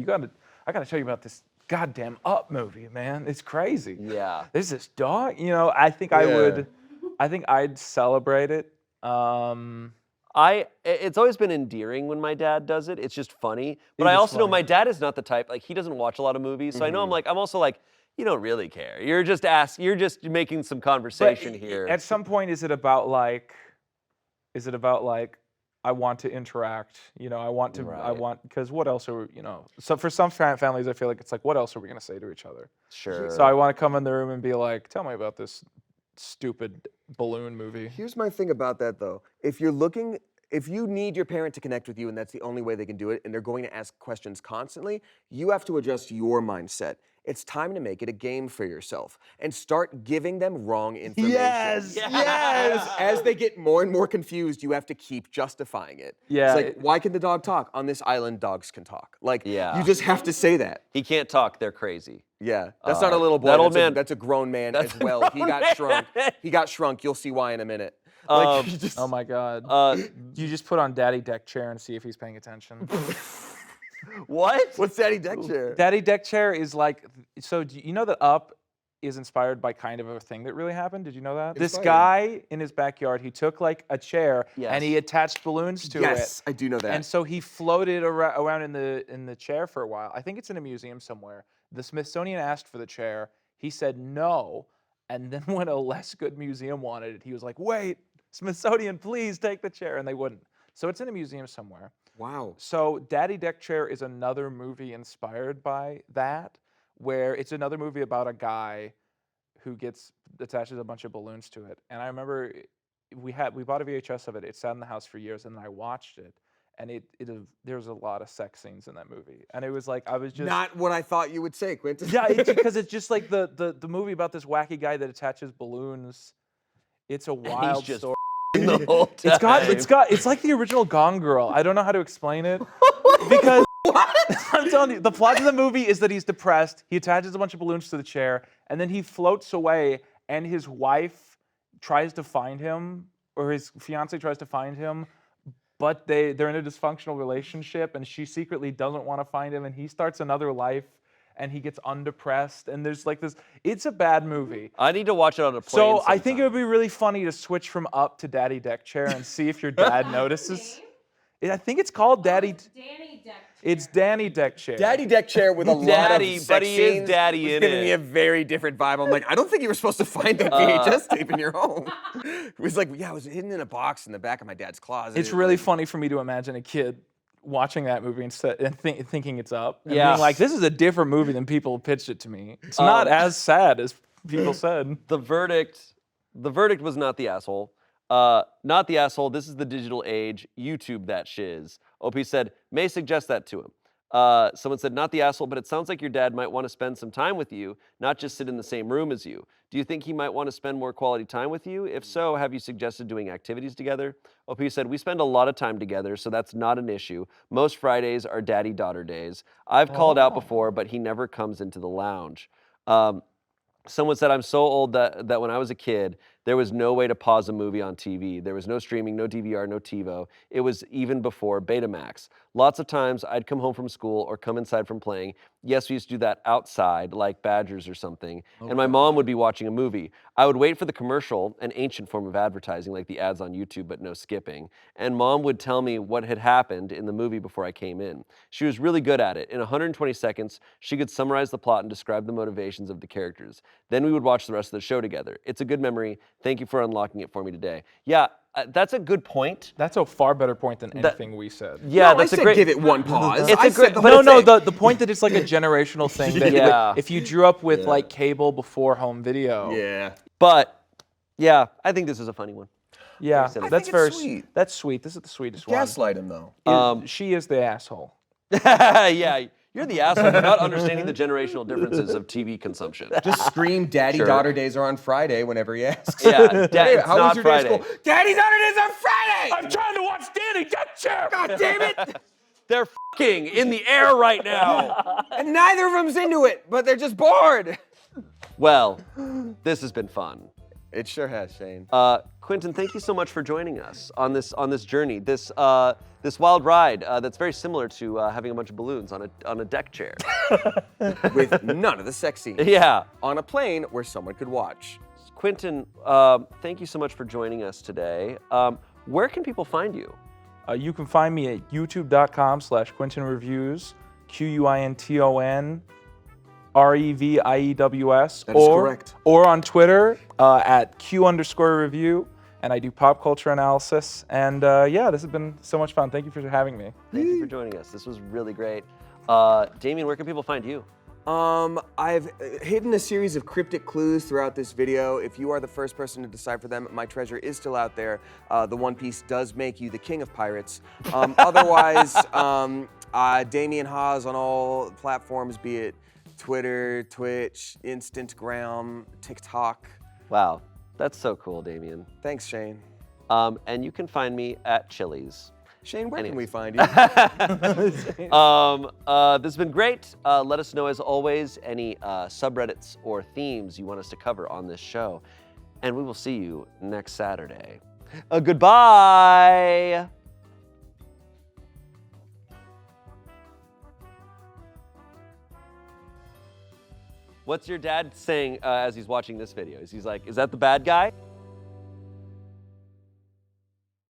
I gotta tell you about this goddamn Up movie, man. It's crazy. Yeah. There's this dog. I think I think I'd celebrate it. It's always been endearing when my dad does it. It's just funny. But I also know my dad is not the type, like he doesn't watch a lot of movies. So I know I'm also like, you don't really care. You're just making some conversation here. At some point, is it about like, I want to interact, because what else are so for some families, I feel like it's like, what else are we going to say to each other? Sure. So I want to come in the room and be like, tell me about this stupid balloon movie. Here's my thing about that, though. If you need your parent to connect with you and that's the only way they can do it, and they're going to ask questions constantly, you have to adjust your mindset. It's time to make it a game for yourself and start giving them wrong information. Yes! As they get more and more confused, you have to keep justifying it. Yeah. It's like, why can the dog talk? On this island, dogs can talk. Like, Yeah. you just have to say that. He can't talk, they're crazy. Yeah, that's not a little boy. that old man- That's a grown man That's as a well. He grown got man. shrunk. He got shrunk. You'll see why in a minute. Like, you just- Oh my God. You just put on Daddy Deck Chair and see if he's paying attention. What? What's Daddy Deck Chair? Daddy Deck Chair is like, so do you know that Up is inspired by kind of a thing that really happened? Did you know that? This Inspired. guy in his backyard, he took like a chair Yes. and he attached balloons to it. Yes, I do know that. And so he floated around in the chair for a while. I think it's in a museum somewhere. The Smithsonian asked for the chair. He said no. And then when a less good museum wanted it, he was like, wait, Smithsonian, please take the chair. And they wouldn't. So it's in a museum somewhere. Wow. So Daddy Deck Chair is another movie inspired by that, where it's another movie about a guy who attaches a bunch of balloons to it. And I remember we bought a VHS of it. It sat in the house for years, and then I watched it. And there was a lot of sex scenes in that movie. And it was like, I was just... Not what I thought you would say, Quinton. Yeah, because it's just like the movie about this wacky guy that attaches balloons. It's a wild just story. The whole time. It's like the original Gone Girl. I don't know how to explain it. Because I'm telling you, the plot of the movie is that he's depressed, he attaches a bunch of balloons to the chair, and then he floats away, and his wife tries to find him, or his fiance tries to find him, but they're in a dysfunctional relationship, and she secretly doesn't want to find him, and he starts another life, and he gets undepressed, and there's like this, it's a bad movie. I need to watch it on a plane So I think it sometime. would be really funny to switch from Up to Daddy Deck Chair and see if your dad notices. I think it's called Daddy. Danny Deck Chair. It's Danny Deck Chair. Daddy Deck Chair with a lot Daddy, of sex but he is scenes daddy was in giving it. me a very different vibe. I'm like, I don't think you were supposed to find that VHS tape in your home. It was like, yeah, it was hidden in a box in the back of my dad's closet. It's really funny for me to imagine a kid watching that movie and thinking it's Up. And Yeah. being like, this is a different movie than people pitched it to me. It's not as sad as people said. The verdict was not the asshole. Not the asshole. This is the digital age. YouTube that shiz. OP said, may suggest that to him. Someone said, not the asshole, but it sounds like your dad might want to spend some time with you, not just sit in the same room as you. Do you think he might want to spend more quality time with you? If so, have you suggested doing activities together? OP said, we spend a lot of time together, so that's not an issue. Most Fridays are daddy-daughter days. I've called out before, but he never comes into the lounge. Someone said, I'm so old that when I was a kid, There was no way to pause a movie on TV. There was no streaming, no DVR, no TiVo. It was even before Betamax. Lots of times I'd come home from school or come inside from playing. Yes, we used to do that outside, like Badgers or something. And my mom would be watching a movie. I would wait for the commercial, an ancient form of advertising, like the ads on YouTube, but no skipping. And mom would tell me what had happened in the movie before I came in. She was really good at it. In 120 seconds, she could summarize the plot and describe the motivations of the characters. Then we would watch the rest of the show together. It's a good memory. Thank you for unlocking it for me today. Yeah, that's a good point. That's a far better point than anything we said. Yeah, No, that's I a said great. give it one pause. It's I a great- said the but whole No, thing. the point that it's like a generational thing that Yeah. if you grew up with like cable before home video. Yeah. But yeah, I think this is a funny one. Yeah, silly. I that's think very it's sweet. That's sweet. This is the sweetest one. Gaslight him though. She is the asshole. Yeah, you're the asshole for not understanding the generational differences of TV consumption. Just scream, "Daddy-daughter days are on Friday" whenever he asks. Yeah, Hey, it's how not was your day Friday. at school? Daddy-daughter days on Friday. I'm trying to watch Danny Get Chair. God damn it! They're f***ing in the air right now. And neither of them's into it, but they're just bored. Well, this has been fun. It sure has, Shane. Quinton, thank you so much for joining us on this journey, this wild ride that's very similar to having a bunch of balloons on a deck chair. With none of the sex scenes. Yeah. On a plane where someone could watch. Quinton, thank you so much for joining us today. Where can people find you? You can find me at youtube.com/QuintonReviews, QuintonReviews, That is correct. or on Twitter at Q_review, and I do pop culture analysis. And yeah, this has been so much fun. Thank you for having me. Thank you for joining us. This was really great. Damien, where can people find you? I've hidden a series of cryptic clues throughout this video. If you are the first person to decipher them, my treasure is still out there. The One Piece does make you the king of pirates. Otherwise, Damien Haas on all platforms, be it Twitter, Twitch, Instagram, TikTok. Wow, that's so cool, Damien. Thanks, Shane. And you can find me at Chili's. Shane, where can Anyways. we find you? This has been great. Let us know, as always, any subreddits or themes you want us to cover on this show. And we will see you next Saturday. Goodbye. What's your dad saying as he's watching this video? He's like, is that the bad guy?